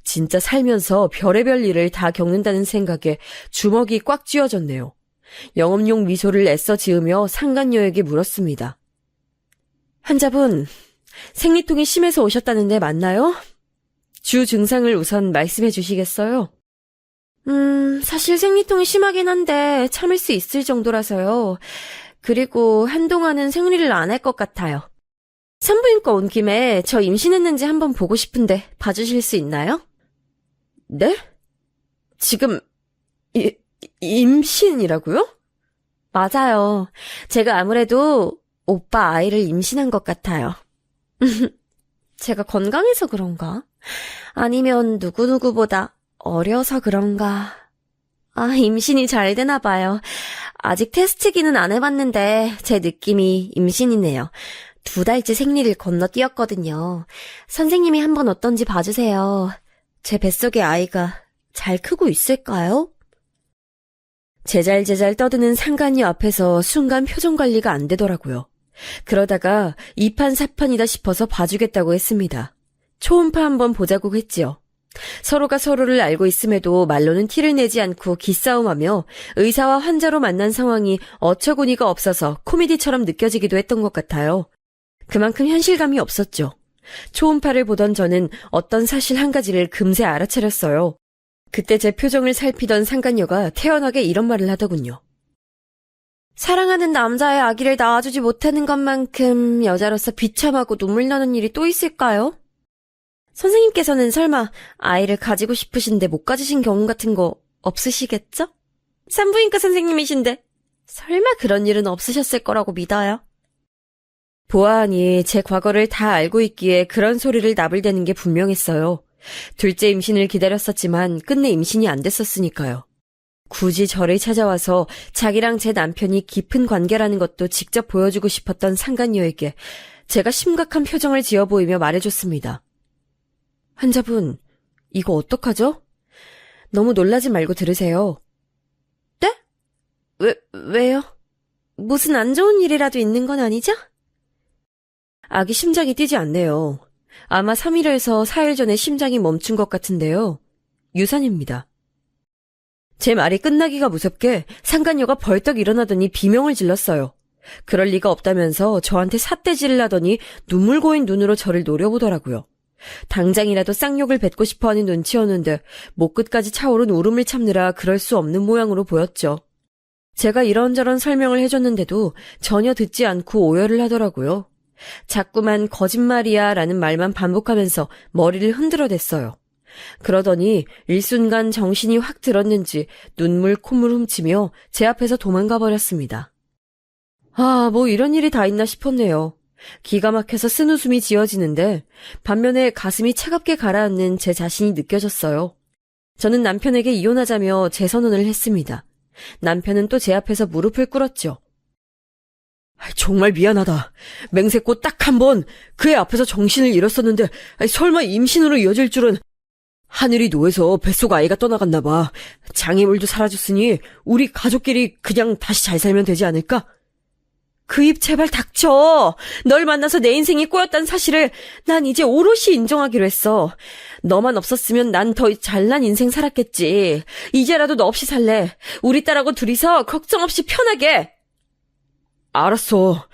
진짜 살면서 별의별 일을 다 겪는다는 생각에 주먹이 꽉 쥐어졌네요. 영업용 미소를 애써 지으며 상간녀에게 물었습니다. 환자분, 생리통이 심해서 오셨다는데 맞나요? 주 증상을 우선 말씀해 주시겠어요? 사실 생리통이 심하긴 한데 참을 수 있을 정도라서요. 그리고 한동안은 생리를 안 할 것 같아요. 산부인과 온 김에 저 임신했는지 한번 보고 싶은데 봐주실 수 있나요? 네? 지금 임신이라고요? 맞아요. 제가 아무래도 오빠 아이를 임신한 것 같아요. 제가 건강해서 그런가? 아니면 누구누구보다 어려서 그런가? 임신이 잘 되나 봐요. 아직 테스트기는 안 해봤는데 제 느낌이 임신이네요. 2달째 생리를 건너뛰었거든요. 선생님이 한번 어떤지 봐주세요. 제 뱃속의 아이가 잘 크고 있을까요? 제잘제잘 떠드는 상간녀 앞에서 순간 표정 관리가 안 되더라고요. 그러다가 2판 4판이다 싶어서 봐주겠다고 했습니다. 초음파 한번 보자고 했지요. 서로가 서로를 알고 있음에도 말로는 티를 내지 않고 기싸움하며 의사와 환자로 만난 상황이 어처구니가 없어서 코미디처럼 느껴지기도 했던 것 같아요. 그만큼 현실감이 없었죠. 초음파를 보던 저는 어떤 사실 한 가지를 금세 알아차렸어요. 그때 제 표정을 살피던 상간녀가 태연하게 이런 말을 하더군요. 사랑하는 남자의 아기를 낳아주지 못하는 것만큼 여자로서 비참하고 눈물 나는 일이 또 있을까요? 선생님께서는 설마 아이를 가지고 싶으신데 못 가지신 경험 같은 거 없으시겠죠? 산부인과 선생님이신데 설마 그런 일은 없으셨을 거라고 믿어요. 보아하니 제 과거를 다 알고 있기에 그런 소리를 나불대는 게 분명했어요. 둘째 임신을 기다렸었지만 끝내 임신이 안 됐었으니까요. 굳이 저를 찾아와서 자기랑 제 남편이 깊은 관계라는 것도 직접 보여주고 싶었던 상간녀에게 제가 심각한 표정을 지어 보이며 말해줬습니다. 환자분, 이거 어떡하죠? 너무 놀라지 말고 들으세요. 네? 왜요? 무슨 안 좋은 일이라도 있는 건 아니죠? 아기 심장이 뛰지 않네요. 아마 3일에서 4일 전에 심장이 멈춘 것 같은데요. 유산입니다. 제 말이 끝나기가 무섭게 상간녀가 벌떡 일어나더니 비명을 질렀어요. 그럴 리가 없다면서 저한테 삿대질을 하더니 눈물 고인 눈으로 저를 노려보더라고요. 당장이라도 쌍욕을 뱉고 싶어하는 눈치였는데 목 끝까지 차오른 울음을 참느라 그럴 수 없는 모양으로 보였죠. 제가 이런저런 설명을 해줬는데도 전혀 듣지 않고 오열을 하더라고요. 자꾸만 거짓말이야 라는 말만 반복하면서 머리를 흔들어댔어요. 그러더니 일순간 정신이 확 들었는지 눈물 콧물 훔치며 제 앞에서 도망가 버렸습니다. 뭐 이런 일이 다 있나 싶었네요. 기가 막혀서 쓴웃음이 지어지는데 반면에 가슴이 차갑게 가라앉는 제 자신이 느껴졌어요. 저는 남편에게 이혼하자며 재선언을 했습니다. 남편은 또 제 앞에서 무릎을 꿇었죠. 정말 미안하다. 맹세코 딱 한 번 그의 앞에서 정신을 잃었었는데 설마 임신으로 이어질 줄은. 하늘이 노해서 뱃속 아이가 떠나갔나 봐. 장애물도 사라졌으니 우리 가족끼리 그냥 다시 잘 살면 되지 않을까? 그 입 제발 닥쳐. 널 만나서 내 인생이 꼬였다는 사실을 난 이제 오롯이 인정하기로 했어. 너만 없었으면 난 더 잘난 인생 살았겠지. 이제라도 너 없이 살래. 우리 딸하고 둘이서 걱정 없이 편하게. 알았어.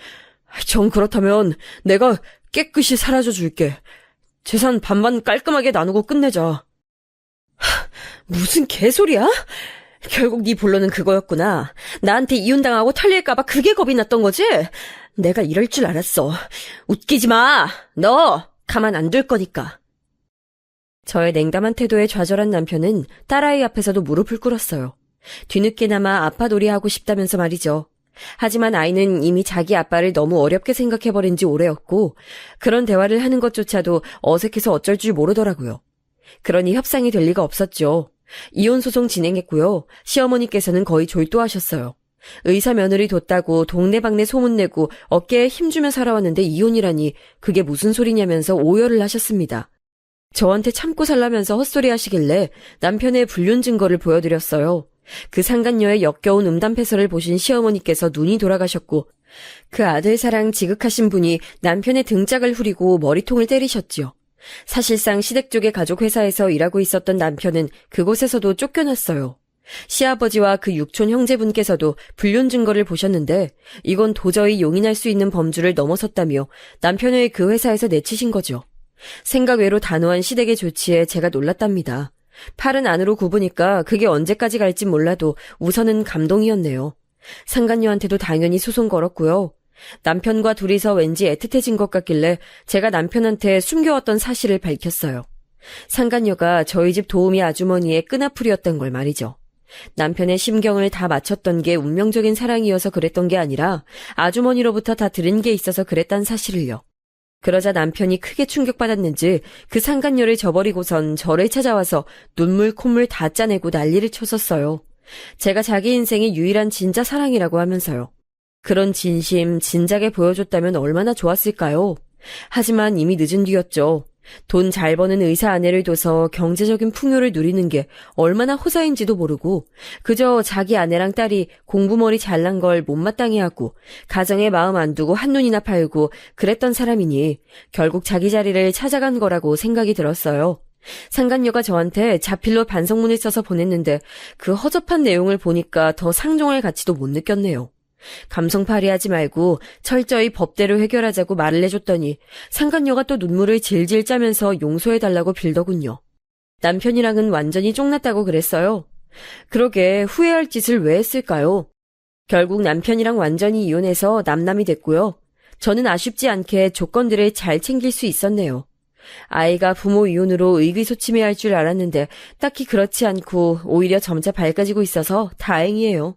정 그렇다면 내가 깨끗이 사라져 줄게. 재산 반반 깔끔하게 나누고 끝내자. 무슨 개소리야? 결국 네 본론은 그거였구나. 나한테 이혼당하고 털릴까봐 그게 겁이 났던 거지? 내가 이럴 줄 알았어. 웃기지 마. 너 가만 안 둘 거니까. 저의 냉담한 태도에 좌절한 남편은 딸아이 앞에서도 무릎을 꿇었어요. 뒤늦게나마 아빠놀이하고 싶다면서 말이죠. 하지만 아이는 이미 자기 아빠를 너무 어렵게 생각해버린 지 오래였고 그런 대화를 하는 것조차도 어색해서 어쩔 줄 모르더라고요. 그러니 협상이 될 리가 없었죠. 이혼 소송 진행했고요. 시어머니께서는 거의 졸도하셨어요. 의사 며느리 뒀다고 동네방네 소문내고 어깨에 힘주며 살아왔는데 이혼이라니 그게 무슨 소리냐면서 오열을 하셨습니다. 저한테 참고 살라면서 헛소리 하시길래 남편의 불륜 증거를 보여드렸어요. 그 상간녀의 역겨운 음담패설을 보신 시어머니께서 눈이 돌아가셨고 그 아들 사랑 지극하신 분이 남편의 등짝을 후리고 머리통을 때리셨지요. 사실상 시댁 쪽의 가족 회사에서 일하고 있었던 남편은 그곳에서도 쫓겨났어요. 시아버지와 그 육촌 형제분께서도 불륜 증거를 보셨는데 이건 도저히 용인할 수 있는 범주를 넘어섰다며 남편을 그 회사에서 내치신 거죠. 생각 외로 단호한 시댁의 조치에 제가 놀랐답니다. 팔은 안으로 굽으니까 그게 언제까지 갈지 몰라도 우선은 감동이었네요. 상간녀한테도 당연히 소송 걸었고요. 남편과 둘이서 왠지 애틋해진 것 같길래 제가 남편한테 숨겨왔던 사실을 밝혔어요. 상간녀가 저희 집 도우미 아주머니의 끈아풀이었던 걸 말이죠. 남편의 심경을 다 맞췄던 게 운명적인 사랑이어서 그랬던 게 아니라 아주머니로부터 다 들은 게 있어서 그랬단 사실을요. 그러자 남편이 크게 충격받았는지 그 상간녀를 저버리고선 저를 찾아와서 눈물 콧물 다 짜내고 난리를 쳤었어요. 제가 자기 인생의 유일한 진짜 사랑이라고 하면서요. 그런 진심 진작에 보여줬다면 얼마나 좋았을까요? 하지만 이미 늦은 뒤였죠. 돈 잘 버는 의사 아내를 둬서 경제적인 풍요를 누리는 게 얼마나 호사인지도 모르고 그저 자기 아내랑 딸이 공부머리 잘난 걸 못마땅해 하고 가정에 마음 안 두고 한눈이나 팔고 그랬던 사람이니 결국 자기 자리를 찾아간 거라고 생각이 들었어요. 상간녀가 저한테 자필로 반성문을 써서 보냈는데 그 허접한 내용을 보니까 더 상종할 가치도 못 느꼈네요. 감성팔이하지 말고 철저히 법대로 해결하자고 말을 해줬더니 상간녀가 또 눈물을 질질 짜면서 용서해달라고 빌더군요. 남편이랑은 완전히 쫑났다고 그랬어요. 그러게 후회할 짓을 왜 했을까요? 결국 남편이랑 완전히 이혼해서 남남이 됐고요. 저는 아쉽지 않게 조건들을 잘 챙길 수 있었네요. 아이가 부모 이혼으로 의기소침해할 줄 알았는데 딱히 그렇지 않고 오히려 점차 밝아지고 있어서 다행이에요.